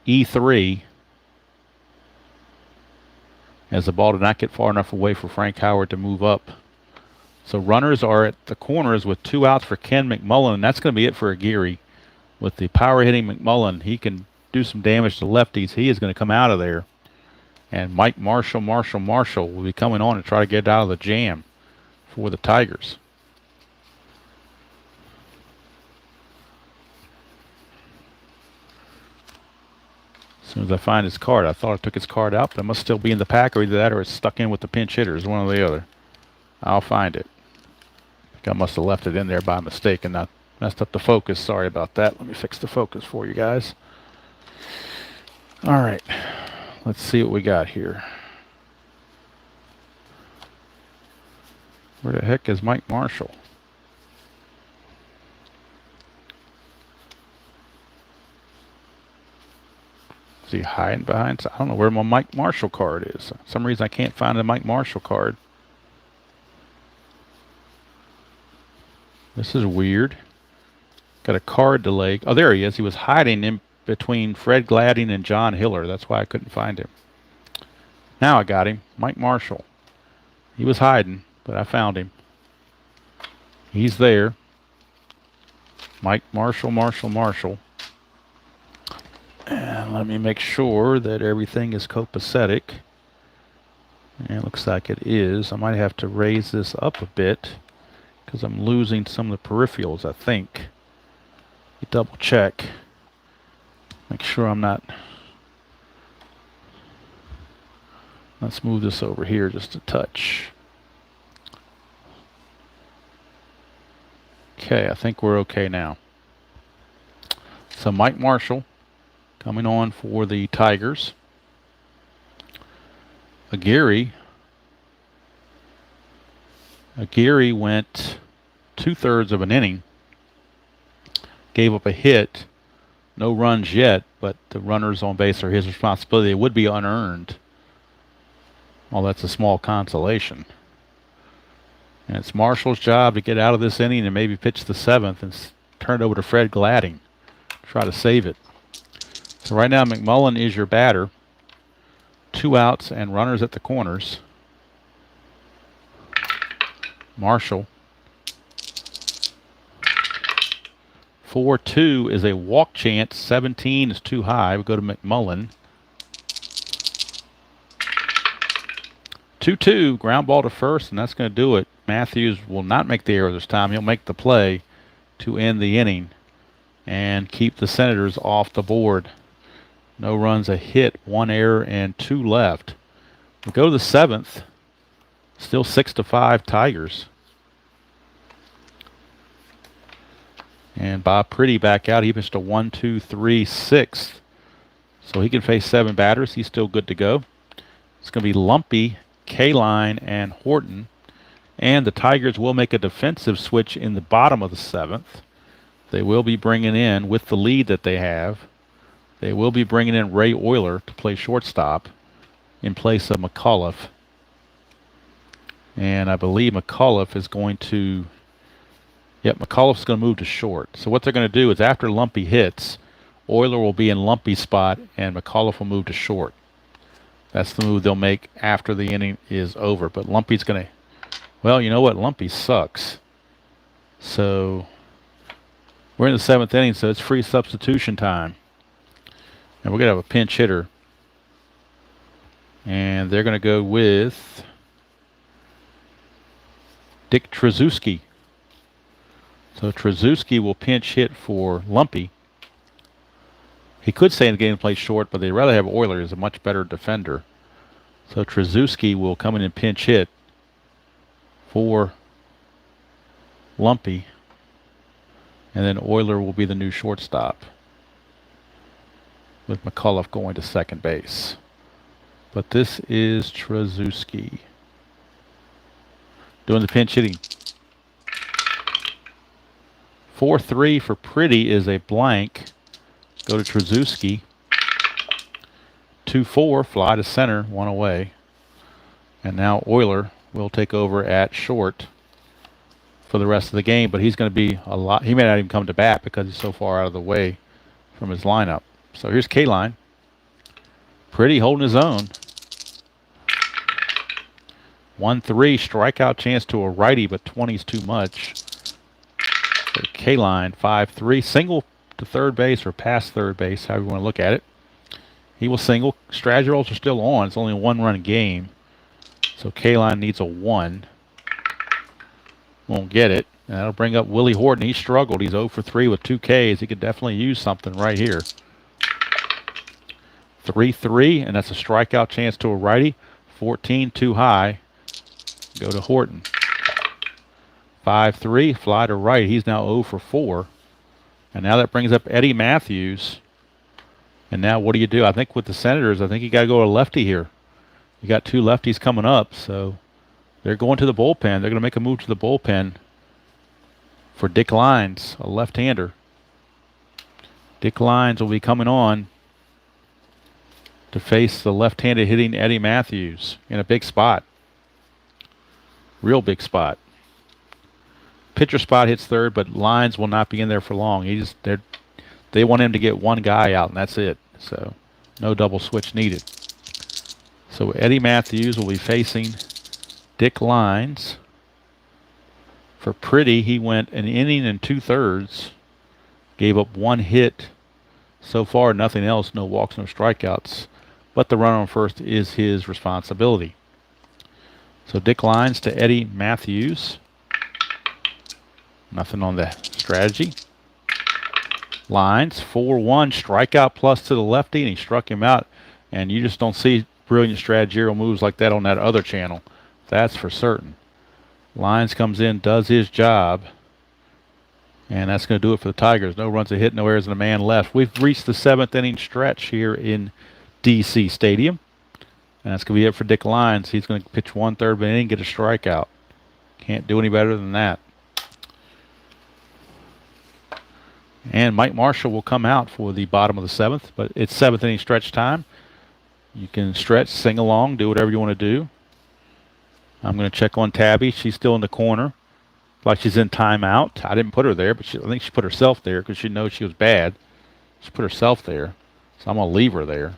E3 as the ball did not get far enough away for Frank Howard to move up. So runners are at the corners with 2 outs for Ken McMullen, and that's going to be it for Aguirre. With the power hitting McMullen, he can do some damage to lefties. He is going to come out of there. And Mike Marshall will be coming on and try to get out of the jam for the Tigers. As soon as I find his card, I thought I took his card out, but it must still be in the pack, or either that or it's stuck in with the pinch hitters, one or the other. I'll find it. I think I must have left it in there by mistake and not messed up the focus. Sorry about that. Let me fix the focus for you guys. All right. Let's see what we got here. Where the heck is Mike Marshall? Is he hiding behind? I don't know where my Mike Marshall card is. For some reason I can't find the Mike Marshall card. This is weird. Got a card delay. Oh, there he is. He was hiding in between Fred Gladding and John Hiller. That's why I couldn't find him. Now I got him. Mike Marshall. He was hiding, but I found him. He's there. Mike Marshall. And let me make sure that everything is copacetic. And it looks like it is. I might have to raise this up a bit because I'm losing some of the peripherals, I think. You double check. Make sure I'm not. Let's move this over here just a touch. Okay, I think we're okay now. So Mike Marshall coming on for the Tigers. Aguirre went 2/3 of an inning. Gave up a hit. No runs yet, but the runners on base are his responsibility. It would be unearned. Well, that's a small consolation. And it's Marshall's job to get out of this inning and maybe pitch the 7th and turn it over to Fred Gladding. Try to save it. So right now McMullen is your batter. 2 outs and runners at the corners. Marshall. 4-2 is a walk chance. 17 is too high. We go to McMullen. 2-2, ground ball to first, and that's going to do it. Matthews will not make the error this time. He'll make the play to end the inning and keep the Senators off the board. No runs, a hit, 1 error, and 2 left. We go to the 7th. Still 6-5 Tigers. And Bob Pretty back out. He pitched a 1-2-3-6. So he can face 7 batters. He's still good to go. It's going to be Lumpy, Kaline, and Horton. And the Tigers will make a defensive switch in the bottom of the 7th. They will be bringing in, with the lead that they have, they will be bringing in Ray Euler to play shortstop in place of McAuliffe. And I believe McAuliffe is going to... Yep, McAuliffe's going to move to short. So what they're going to do is after Lumpy hits, Euler will be in Lumpy's spot and McAuliffe will move to short. That's the move they'll make after the inning is over. But Lumpy's going to... Well, you know what? Lumpy sucks. So we're in the 7th inning, so it's free substitution time. And we're going to have a pinch hitter. And they're going to go with Dick Trzeski. So Trzeski will pinch hit for Lumpy. He could stay in the game and play short, but they'd rather have Euler as a much better defender. So Trzeski will come in and pinch hit for Lumpy. And then Euler will be the new shortstop, with McAuliffe going to second base. But this is Trzeski doing the pinch hitting. 4-3 for Pretty is a blank. Go to Trzeski. 2-4, fly to center, 1 away. And now Euler will take over at short for the rest of the game, but he's going to be a lot. He may not even come to bat because he's so far out of the way from his lineup. So here's K-line. Pretty holding his own. 1-3, strikeout chance to a righty, but 20's too much. So K-line, 5-3, single to third base or past third base, however you want to look at it. He will single. Strategy rolls are still on. It's only a one-run game. So K-line needs a 1. Won't get it. And that'll bring up Willie Horton. He struggled. He's 0 for 3 with 2 Ks. He could definitely use something right here. 3-3, and that's a strikeout chance to a righty. 14 too high. Go to Horton. 5-3, fly to right. He's now 0 for 4. And now that brings up Eddie Matthews. And now what do? I think with the Senators, I think you got to go to lefty here. You got 2 lefties coming up, so they're going to the bullpen. They're going to make a move to the bullpen for Dick Lines, a left-hander. Dick Lines will be coming on to face the left-handed hitting Eddie Matthews in a big spot. Real big spot. Pitcher spot hits third, but Lines will not be in there for long. They want him to get one guy out, and that's it. So no double switch needed. So Eddie Matthews will be facing Dick Lines. For Pretty, he went an inning and 2/3. Gave up 1 hit. So far, nothing else. No walks, no strikeouts. But the run on first is his responsibility. So Dick Lines to Eddie Matthews. Nothing on the strategy. Lines, 4-1, strikeout plus to the lefty, and he struck him out. And you just don't see brilliant strategical moves like that on that other channel. That's for certain. Lines comes in, does his job. And that's going to do it for the Tigers. No runs a hit, no errors, and a man left. We've reached the 7th inning stretch here in D.C. Stadium. And that's going to be it for Dick Lines. He's going to pitch 1/3 of an inning, get a strikeout. Can't do any better than that. And Mike Marshall will come out for the bottom of the 7th, but it's 7th inning stretch time. You can stretch, sing along, do whatever you want to do. I'm going to check on Tabby. She's still in the corner, like she's in timeout. I didn't put her there, but I think she put herself there because she knows she was bad. She put herself there, so I'm going to leave her there.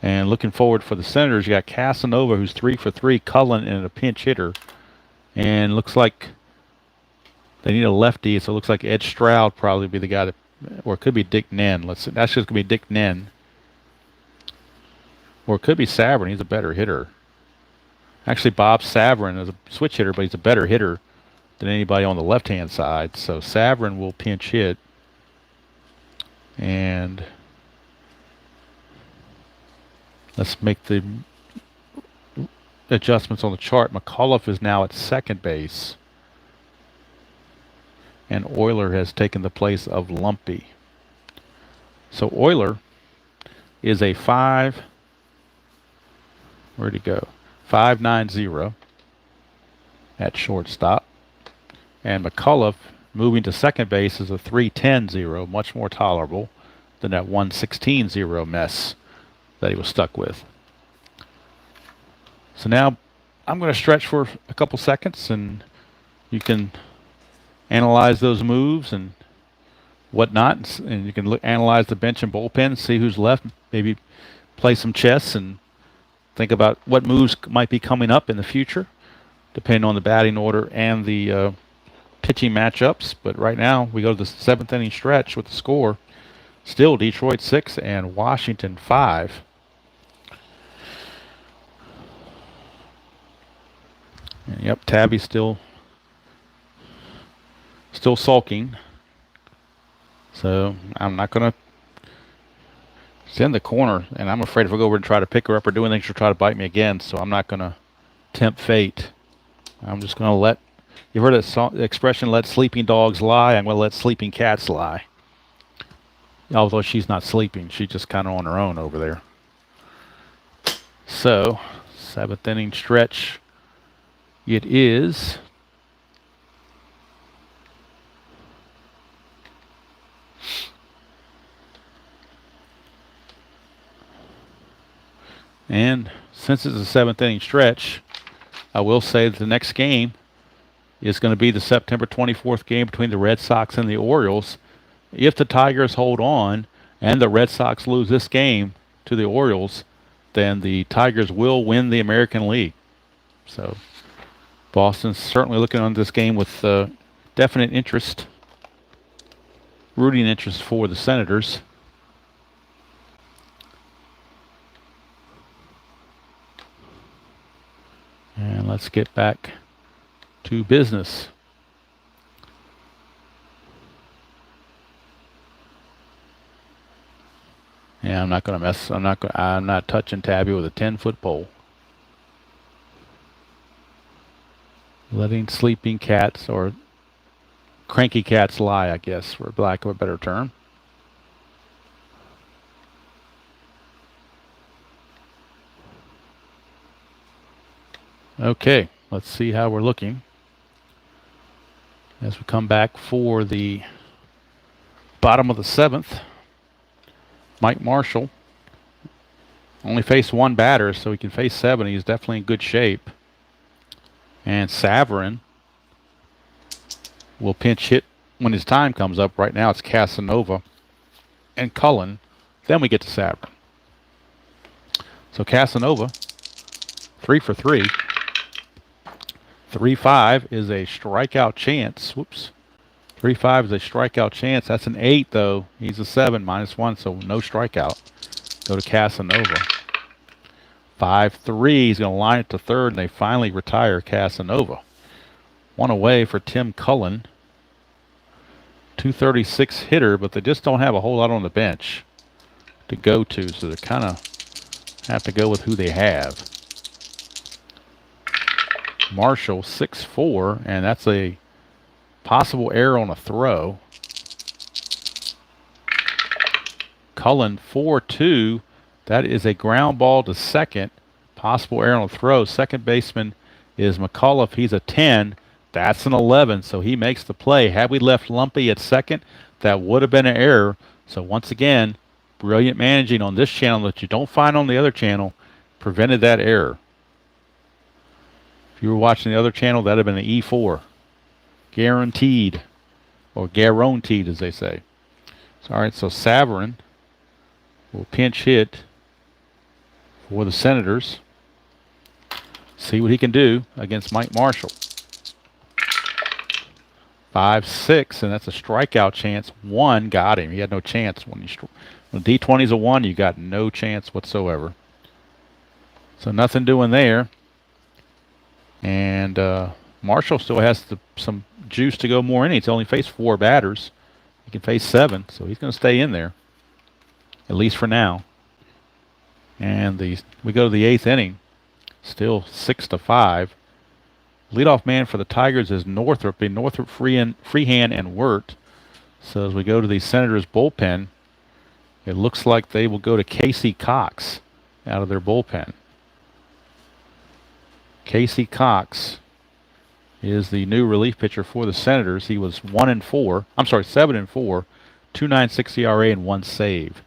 And looking forward for the Senators, you got Casanova, who's 3 for 3, Cullen, and a pinch hitter. And looks like they need a lefty, so it looks like Ed Stroud probably be the guy that, or it could be Dick Nen. That's just going to be Dick Nen. Or it could be Saverin. He's a better hitter. Actually, Bob Saverin is a switch hitter, but he's a better hitter than anybody on the left-hand side. So Saverin will pinch hit. And let's make the adjustments on the chart. McAuliffe is now at second base. And Euler has taken the place of Lumpy. So Euler is a 5. Where'd he go? 5.90 at shortstop. And McAuliffe moving to second base is a 3.10, much more tolerable than that 1.16 mess that he was stuck with. So now I'm going to stretch for a couple seconds, and you can analyze those moves and whatnot, and you can analyze the bench and bullpen, see who's left, maybe play some chess and think about what moves might be coming up in the future, depending on the batting order and the pitching matchups. But right now, we go to the 7th inning stretch with the score. Still Detroit 6 and Washington 5. And yep, Tabby's still sulking. So I'm not going to. She's in the corner, and I'm afraid if I go over and try to pick her up or do anything, she'll try to bite me again. So I'm not going to tempt fate. I'm just going to let. You've heard the expression, let sleeping dogs lie. I'm going to let sleeping cats lie. Although she's not sleeping. She's just kind of on her own over there. So, 7th inning stretch. It is. And since it's a seventh inning stretch, I will say that the next game is going to be the September 24th game between the Red Sox and the Orioles. If the Tigers hold on and the Red Sox lose this game to the Orioles, then the Tigers will win the American League. So Boston's certainly looking on this game with definite interest, rooting interest for the Senators. And let's get back to business. Yeah, I'm not going to mess. I'm not touching Tabby with a 10-foot pole. Letting sleeping cats or cranky cats lie, I guess, for lack of a better term. Okay, let's see how we're looking as we come back for the bottom of the seventh. Mike Marshall only faced one batter, so he can face seven. He's definitely in good shape. And Savarin will pinch hit when his time comes up. Right now it's Casanova and Cullen. Then we get to Savarin. So Casanova, 3 for 3. 3-5 is a strikeout chance. Whoops. 3-5 is a strikeout chance. That's an 8, though. He's a 7, -1, so no strikeout. Go to Casanova. 5-3. He's going to line it to third, and they finally retire Casanova. 1 away for Tim Cullen. 236 hitter, but they just don't have a whole lot on the bench to go to, so they kind of have to go with who they have. Marshall, 6-4, and that's a possible error on a throw. Cullen, 4-2. That is a ground ball to second. Possible error on a throw. Second baseman is McAuliffe. He's a 10. That's an 11, so he makes the play. Had we left Lumpy at second, that would have been an error. So once again, brilliant managing on this channel that you don't find on the other channel prevented that error. If you were watching the other channel, that would have been an E4. Guaranteed. Or guaranteed, as they say. So, all right, so Savarin will pinch hit for the Senators. See what he can do against Mike Marshall. 5-6, and that's a strikeout chance. 1 got him. He had no chance. When D20 is a 1, you got no chance whatsoever. So nothing doing there. And Marshall still has some juice to go more innings. He's only faced 4 batters. He can face 7, so he's going to stay in there, at least for now. And we go to the 8th inning, still 6-5. Leadoff man for the Tigers is Northrup. Northrup, Freehand, and Wirt. So as we go to the Senators bullpen, it looks like they will go to Casey Cox out of their bullpen. Casey Cox is the new relief pitcher for the Senators. He was 7-4, 2.96 ERA and 1 save.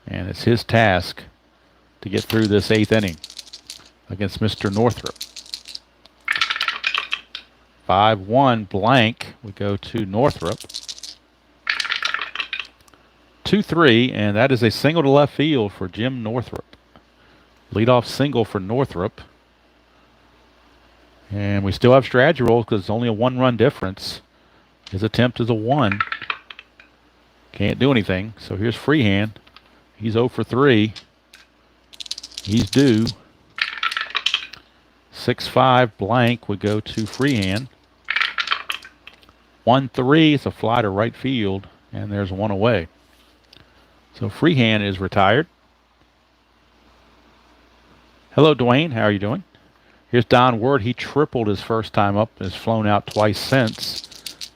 And it's his task to get through this 8th inning against Mr. Northrup. 5-1 blank. We go to Northrup. 2-3, and that is a single to left field for Jim Northrup. Leadoff single for Northrup. And we still have strategy rolls because it's only a 1-run difference. His attempt is a 1. Can't do anything. So here's Freehand. He's 0 for 3. He's due. 6-5 blank. We go to Freehand. 1-3. It's a fly to right field. And there's 1 away. So Freehand is retired. Hello, Dwayne. How are you doing? Here's Don Ward. He tripled his first time up. Has flown out twice since.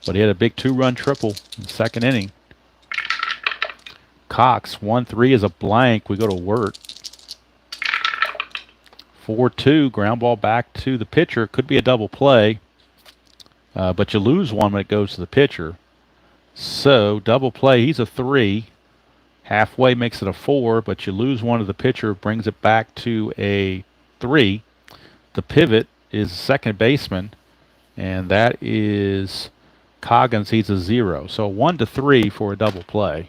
But he had a big 2-run triple in the 2nd inning. Cox, 1-3 is a blank. We go to Wirt. 4-2, ground ball back to the pitcher. Could be a double play. But you lose one when it goes to the pitcher. So, double play. He's a 3. Halfway makes it a 4, but you lose one to the pitcher. Brings it back to a 3. The pivot is second baseman, and that is Coggins. He's a 0. So 1-3 for a double play.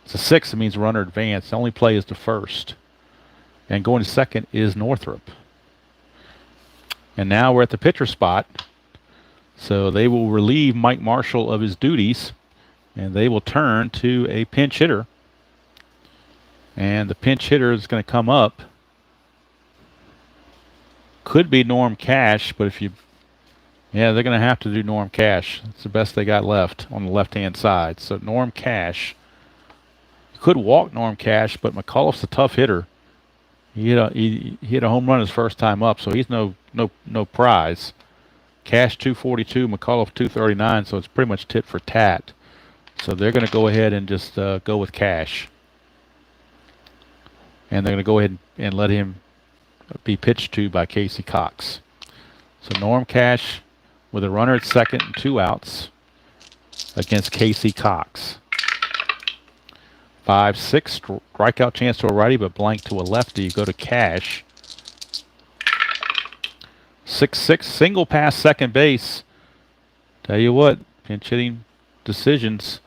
It's a 6. It means runner advance. The only play is the first. And going to second is Northrop. And now we're at the pitcher spot. So they will relieve Mike Marshall of his duties, and they will turn to a pinch hitter. And the pinch hitter is going to come up. Could be Norm Cash, but they're going to have to do Norm Cash. It's the best they got left on the left-hand side. So Norm Cash. You could walk Norm Cash, but McAuliffe's a tough hitter. He hit a home run his first time up, so he's no prize. Cash 242, McAuliffe 239, so it's pretty much tit for tat. So they're going to go ahead and just go with Cash. And they're going to go ahead and let him be pitched to by Casey Cox. So Norm Cash with a runner at second and 2 outs against Casey Cox. 5-6, strikeout chance to a righty, but blank to a lefty. You go to Cash. 6-6, single pass second base. Tell you what, pinch hitting decisions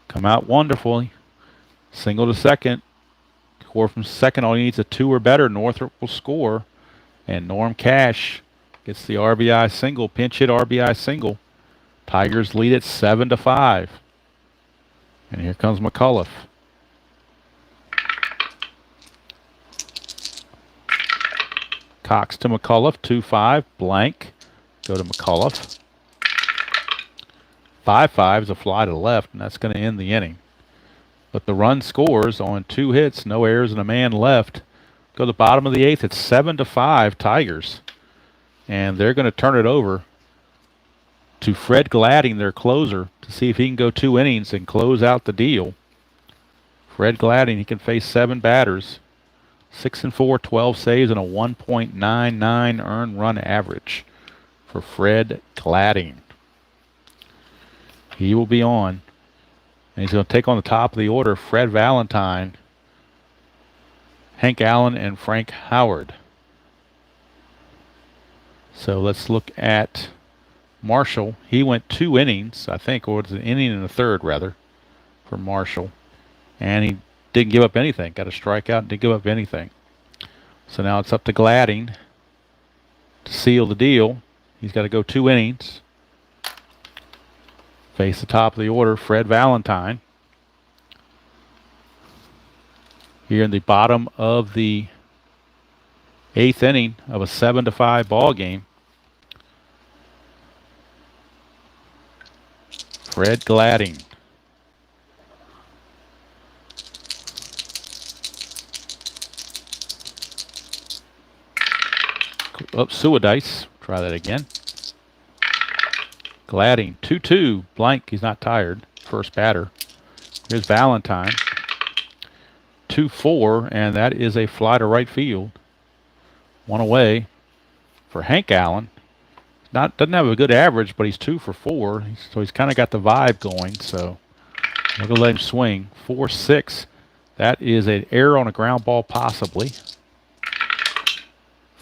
come out wonderfully. Single to second. Score from second. All he needs is a 2 or better. Northrop will score. And Norm Cash gets the RBI single, pinch hit RBI single. Tigers lead it 7-5. And here comes McAuliffe. Cox to McAuliffe, 2-5, blank. Go to McAuliffe. 5-5 is a fly to left, and that's going to end the inning. But the run scores on 2 hits, no errors, and a man left. Go to the bottom of the 8th. It's 7-5 Tigers. And they're going to turn it over to Fred Gladding, their closer, to see if he can go 2 innings and close out the deal. Fred Gladding, he can face 7 batters. 6-4, 12 saves, and a 1.99 earned run average for Fred Gladding. He will be on. And he's going to take on the top of the order Fred Valentine, Hank Allen, and Frank Howard. So let's look at Marshall. He went 2 innings, I think, or it was an inning and a third, rather, for Marshall. And he didn't give up anything. Got a strikeout and didn't give up anything. So now it's up to Gladding to seal the deal. He's got to go 2 innings. Face the top of the order, Fred Valentine. Here in the bottom of the 8th inning of a 7-5 ball game. Fred Gladding. Up Suadice. Try that again. Gladding. 2-2. Blank. He's not tired. First batter. Here's Valentine. 2-4, and that is a fly to right field. 1 away for Hank Allen. Doesn't have a good average, but he's 2 for 4. So he's kind of got the vibe going. So I'm going to let him swing. 4-6. That is an error on a ground ball, possibly.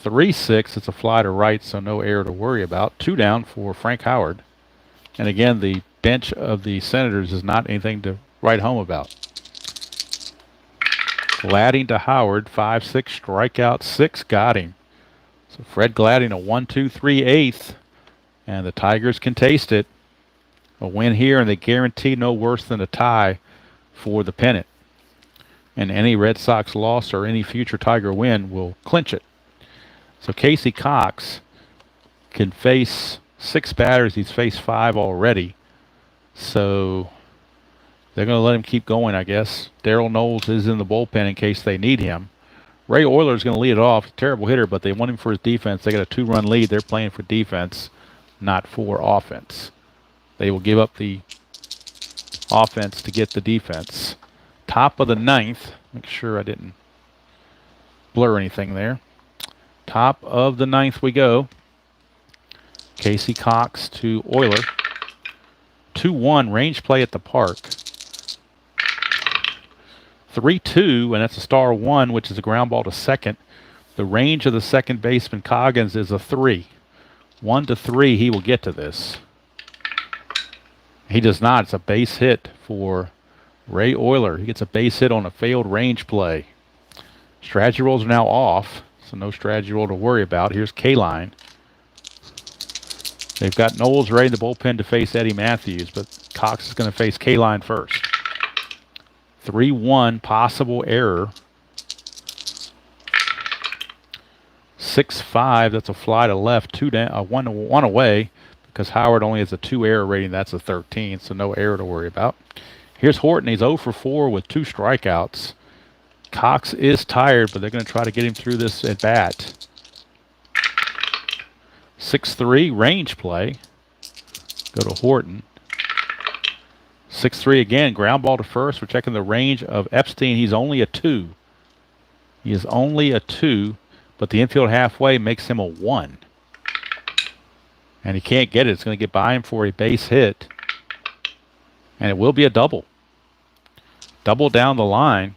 3-6. It's a fly to right, so no error to worry about. 2 down for Frank Howard. And again, the bench of the Senators is not anything to write home about. Gladding to Howard. 5-6. Strikeout 6. Got him. So Fred Gladding a 1-2-3 8th. And the Tigers can taste it. A win here, and they guarantee no worse than a tie for the pennant. And any Red Sox loss or any future Tiger win will clinch it. So Casey Cox can face 6 batters. He's faced 5 already. So they're going to let him keep going, I guess. Darryl Knowles is in the bullpen in case they need him. Ray Oyler is going to lead it off. Terrible hitter, but they want him for his defense. They got a 2-run lead. They're playing for defense, not for offense. They will give up the offense to get the defense. Top of the 9th. Make sure I didn't blur anything there. Top of the 9th we go. Casey Cox to Oyler. 2-1 range play at the park. 3-2, and that's a star 1, which is a ground ball to second. The range of the second baseman Coggins is a 3. 1 to 3, he will get to this. He does not. It's a base hit for Ray Euler. He gets a base hit on a failed range play. Strategy rolls are now off, so no strategy roll to worry about. Here's K-line. They've got Knowles ready in the bullpen to face Eddie Matthews, but Cox is going to face K-line first. 3-1 possible error. 6-5, that's a fly to left, 2 down, 1 away, because Howard only has a 2 error rating. That's a 13, so no error to worry about. Here's Horton. He's 0 for 4 with 2 strikeouts. Cox is tired, but they're going to try to get him through this at bat. 6-3 range play. Go to Horton. 6-3 again, ground ball to first. We're checking the range of Epstein. He's only a 2. He is only a 2, but the infield halfway makes him a 1. And he can't get it. It's going to get by him for a base hit. And it will be a double. Double down the line.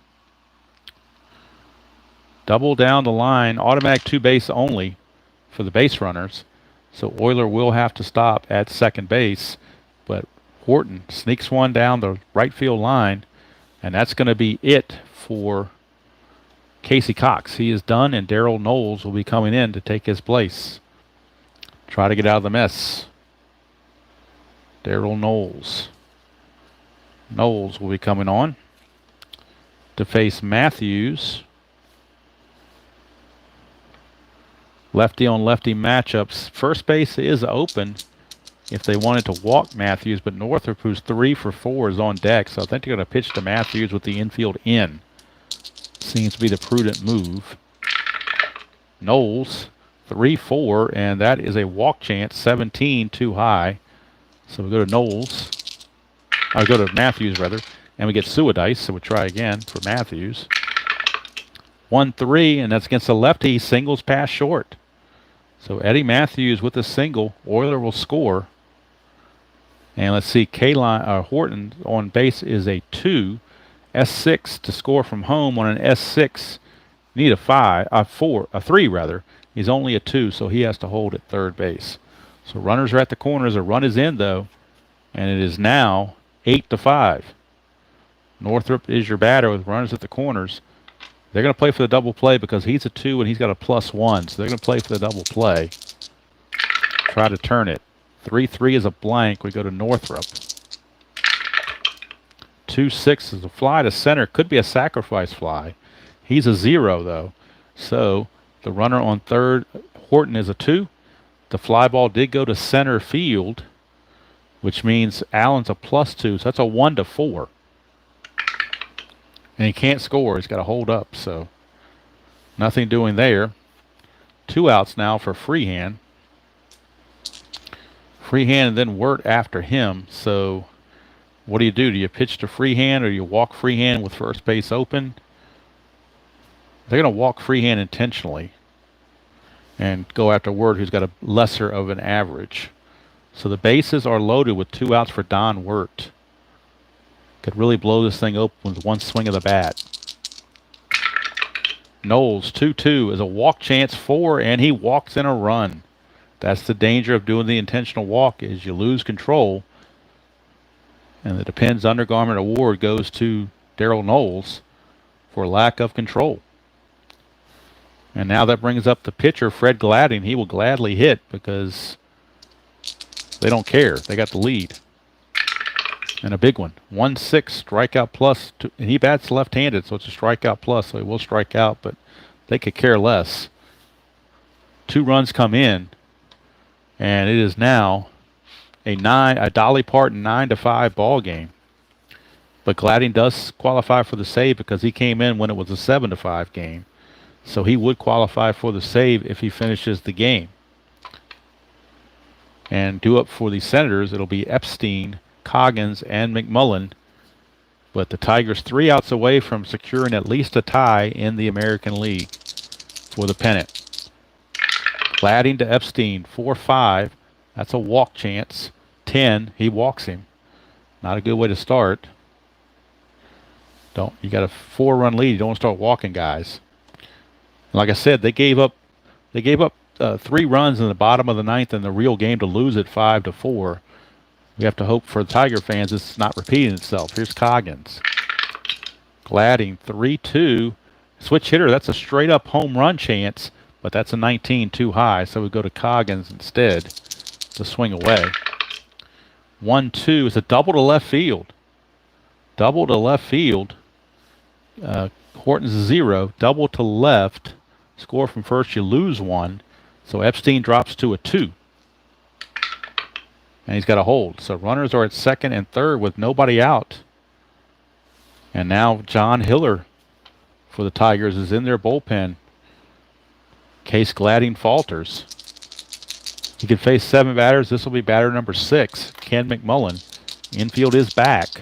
Double down the line. Automatic 2 base only for the base runners. So Euler will have to stop at second base. But Horton sneaks one down the right field line. And that's going to be it for Casey Cox. He is done, and Darryl Knowles will be coming in to take his place. Try to get out of the mess. Darryl Knowles. Knowles will be coming on to face Matthews. Lefty on lefty matchups. First base is open if they wanted to walk Matthews, but Northrop, who's 3 for 4, is on deck, so I think they're going to pitch to Matthews with the infield in. Seems to be the prudent move. Knowles, 3-4, and that is a walk chance, 17, too high. So we go to Knowles. I go to Matthews, rather, and we get Suadice, so we try again for Matthews. 1-3, and that's against the lefty. He singles past short. So Eddie Matthews with a single. Euler will score. And let's see, Horton on base is a 2. S6 to score from home on an S6. Need a 3 rather. He's only a 2, so he has to hold at third base. So runners are at the corners. A run is in though, and it is now 8-5. Northrop is your batter with runners at the corners. They're going to play for the double play because he's a 2 and he's got a +1, so they're going to play for the double play. Try to turn it. 3-3 is a blank. We go to Northrop. 2-6 is a fly to center. Could be a sacrifice fly. He's a 0 though. So the runner on third, Horton, is a 2. The fly ball did go to center field, which means Allen's a +2. So that's a 1-4. And he can't score. He's got to hold up. So nothing doing there. 2 outs now for Freehand. Freehand and then Wirt after him. So what do? Do you pitch to Freehand or you walk Freehand with first base open? They're going to walk Freehand intentionally and go after Wirt, who's got a lesser of an average. So the bases are loaded with 2 outs for Don Wirt. Could really blow this thing open with one swing of the bat. Knowles, 2-2 is a walk chance 4, and he walks in a run. That's the danger of doing the intentional walk, is you lose control. And the Depends Undergarment Award goes to Darryl Knowles for lack of control. And now that brings up the pitcher, Fred Gladding. He will gladly hit because they don't care. They got the lead. And a big one. 1-6 strikeout plus. And he bats left-handed, so it's a strikeout plus, so he will strike out, but they could care less. 2 runs come in, and it is now a Dolly Parton 9-5 ball game. But Gladding does qualify for the save because he came in when it was a 7-5 game. So he would qualify for the save if he finishes the game. And due up for the Senators, it'll be Epstein, Coggins, and McMullen. But the Tigers 3 outs away from securing at least a tie in the American League for the pennant. Gladding to Epstein, 4-5. That's a walk chance. 10, he walks him. Not a good way to start. You got a 4-run lead. You don't want to start walking guys. Like I said, they gave up 3 runs in the bottom of the ninth in the real game to lose it 5-4. We have to hope for the Tiger fans it's not repeating itself. Here's Coggins. Gladding 3-2. Switch hitter, that's a straight up home run chance, but that's a 19 too high, so we go to Coggins instead to swing away. 1-2 is a double to left field. Double to left field. Horton's 0. Double to left. Score from first, you lose 1. So Epstein drops to a 2. And he's got a hold. So runners are at second and third with nobody out. And now John Hiller for the Tigers is in their bullpen. Case Gladding falters. He could face 7 batters. This will be batter number 6, Ken McMullen. Infield is back.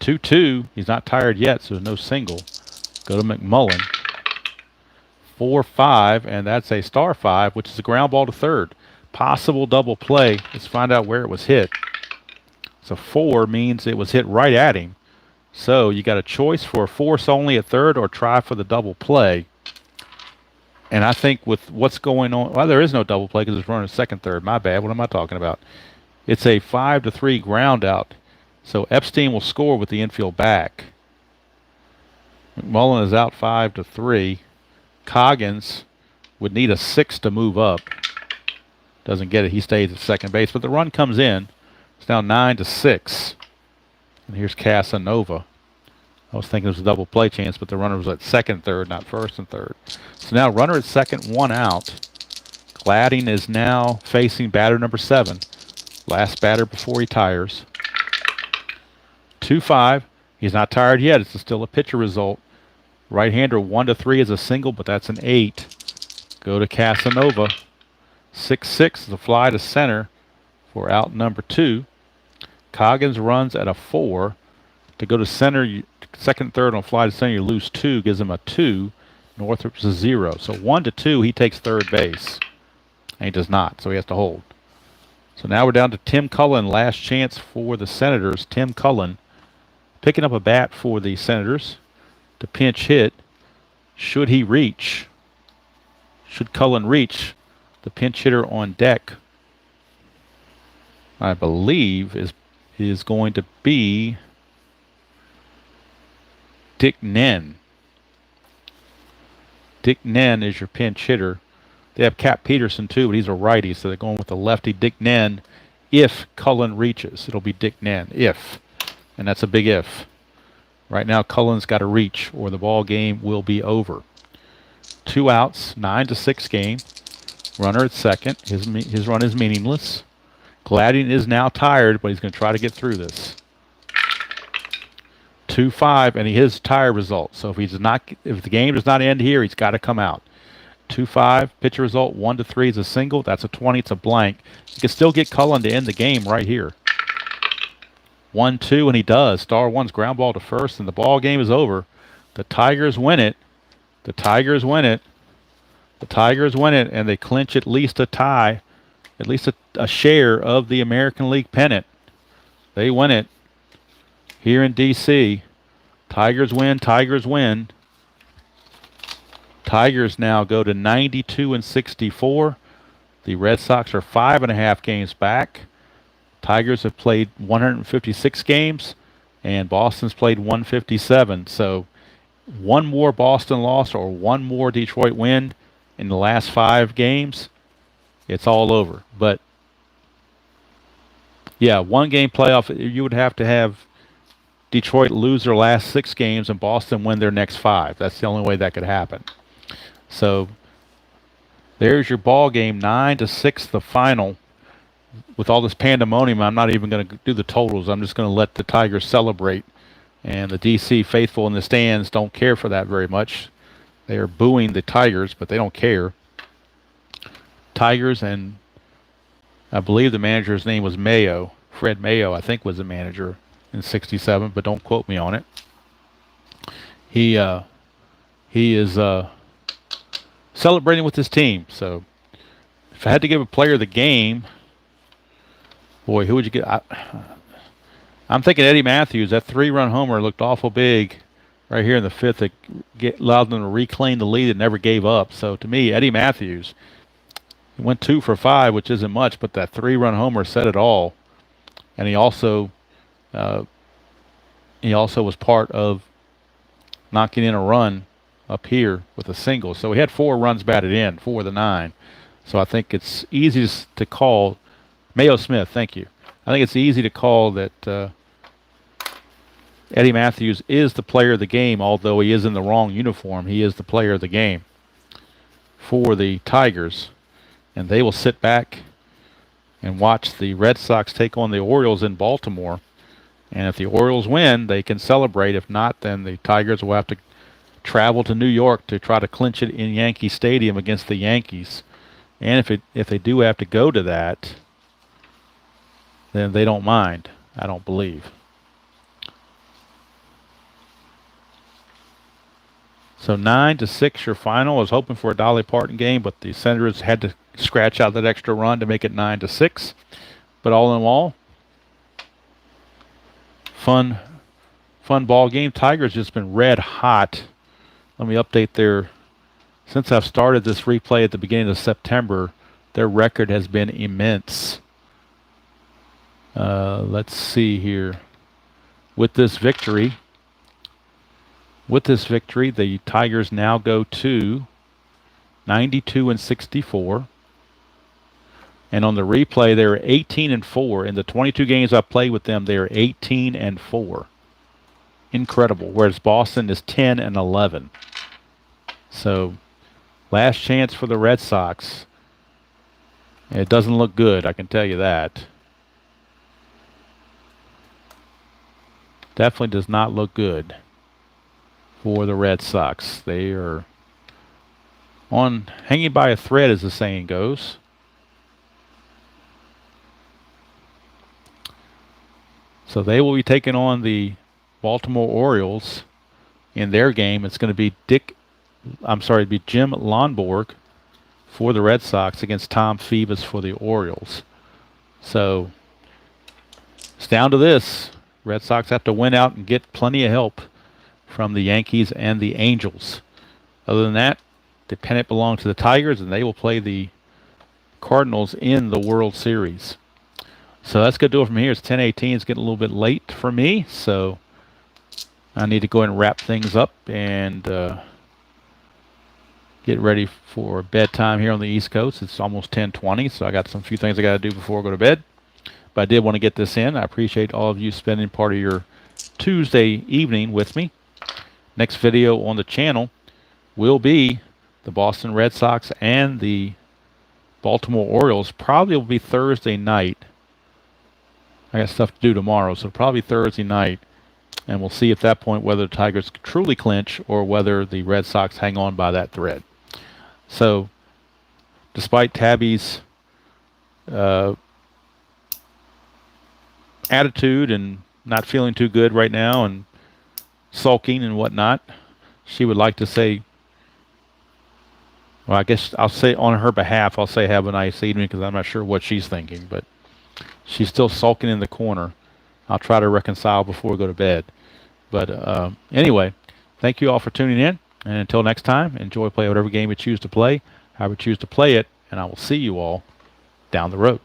2-2. He's not tired yet, so there's no single. Go to McMullen. 4-5, and that's a star 5, which is a ground ball to third. Possible double play. Let's find out where it was hit. So 4 means it was hit right at him. So you got a choice for a force only at third or try for the double play. And I think with what's going on, well, there is no double play because it's running second, third. My bad. What am I talking about? It's a 5-3 ground out. So Epstein will score with the infield back. McMullen is out 5-3. Coggins would need a 6 to move up. Doesn't get it. He stays at second base, but the run comes in. It's now 9-6. And here's Casanova. I was thinking it was a double play chance, but the runner was at second, third, not first and third. So now runner at second, 1 out. Gladding is now facing batter number 7. Last batter before he tires. 2-5. He's not tired yet. It's still a pitcher result. Right-hander 1-3 is a single, but that's an 8. Go to Casanova. 6-6 is a fly to center for out number 2. Coggins runs at a 4. To go to center, second, third on fly to center, you lose 2, gives him a 2. Northrup's a 0. So 1-2, he takes third base. And he does not, so he has to hold. So now we're down to Tim Cullen, last chance for the Senators. Tim Cullen picking up a bat for the Senators to pinch hit. Should he reach? Should Cullen reach? The pinch hitter on deck, I believe, is going to be Dick Nen. Dick Nen is your pinch hitter. They have Cap Peterson too, but he's a righty, so they're going with the lefty Dick Nen. If Cullen reaches, it'll be Dick Nen. If, and that's a big if. Right now, Cullen's got to reach, or the ball game will be over. 2 outs, 9-6 game. Runner at second. His run is meaningless. Gladding is now tired, but he's going to try to get through this. 2-5, and his tire result. So if the game does not end here, he's got to come out. 2-5, pitcher result 1-3 is a single. That's a 20. It's a blank. You can still get Cullen to end the game right here. 1-2, and he does. Star 1's ground ball to first, and the ball game is over. The Tigers win it. The Tigers win it. The Tigers win it, and they clinch at least a tie, at least a share of the American League pennant. They win it here in D.C. Tigers win. Tigers win. Tigers now go to 92-64. The Red Sox are 5.5 games back. Tigers have played 156 games, and Boston's played 157. So one more Boston loss or one more Detroit win in the last 5 games, it's all over. But yeah, 1-game playoff, you would have to have Detroit lose their last 6 games and Boston win their next 5. That's the only way that could happen. So there's your ball game, 9-6, the final. With all this pandemonium, I'm not even going to do the totals. I'm just going to let the Tigers celebrate. And the D.C. faithful in the stands don't care for that very much. They are booing the Tigers, but they don't care. Tigers, and I believe the manager's name was Mayo. Fred Mayo, I think, was the manager in '67, but don't quote me on it. He is celebrating with his team. So if I had to give a player the game, boy, who would you get? I'm thinking Eddie Matthews. That 3-run homer looked awful big right here in the fifth that allowed them to reclaim the lead and never gave up. So to me, Eddie Matthews, he went 2 for 5, which isn't much, but that 3-run homer said it all. And uh, he also was part of knocking in a run up here with a single. So he had 4 runs batted in, 4 of the 9. So I think it's easy to call. Mayo Smith, thank you. I think it's easy to call that Eddie Matthews is the player of the game, although he is in the wrong uniform. He is the player of the game for the Tigers. And they will sit back and watch the Red Sox take on the Orioles in Baltimore. And if the Orioles win, they can celebrate. If not, then the Tigers will have to travel to New York to try to clinch it in Yankee Stadium against the Yankees. And if they do have to go to that, then they don't mind, I don't believe. So 9-6 your final. I was hoping for a Dolly Parton game, but the Senators had to scratch out that extra run to make it 9-6. But all in all, fun ball game. Tigers just been red hot. Let me update since I've started this replay at the beginning of September, their record has been immense. Let's see here. With this victory, the Tigers now go to 92-64. And on the replay, they're 18-4. In the 22 games I've played with them, they're 18-4. Incredible. Whereas Boston is 10-11. So, last chance for the Red Sox. It doesn't look good, I can tell you that. Definitely does not look good for the Red Sox. They are hanging by a thread, as the saying goes. So they will be taking on the Baltimore Orioles in their game. It's going to be Jim Lonborg for the Red Sox against Tom Phoebus for the Orioles. So it's down to this. Red Sox have to win out and get plenty of help from the Yankees and the Angels. Other than that, the pennant belongs to the Tigers, and they will play the Cardinals in the World Series. So that's going to do it from here. It's 10:18. It's getting a little bit late for me, so I need to go ahead and wrap things up and get ready for bedtime here on the East Coast. It's almost 10:20, so I got some few things I got to do before I go to bed. But I did want to get this in. I appreciate all of you spending part of your Tuesday evening with me. Next video on the channel will be the Boston Red Sox and the Baltimore Orioles. Probably will be Thursday night. I got stuff to do tomorrow, so probably Thursday night. And we'll see at that point whether the Tigers truly clinch or whether the Red Sox hang on by that thread. So, despite Tabby's attitude and not feeling too good right now and sulking and whatnot, she would like to say, well, I guess I'll say on her behalf, I'll say have a nice evening because I'm not sure what she's thinking, but she's still sulking in the corner. I'll try to reconcile before we go to bed. But anyway, thank you all for tuning in. And until next time, enjoy play whatever game you choose to play, however you choose to play it, and I will see you all down the road.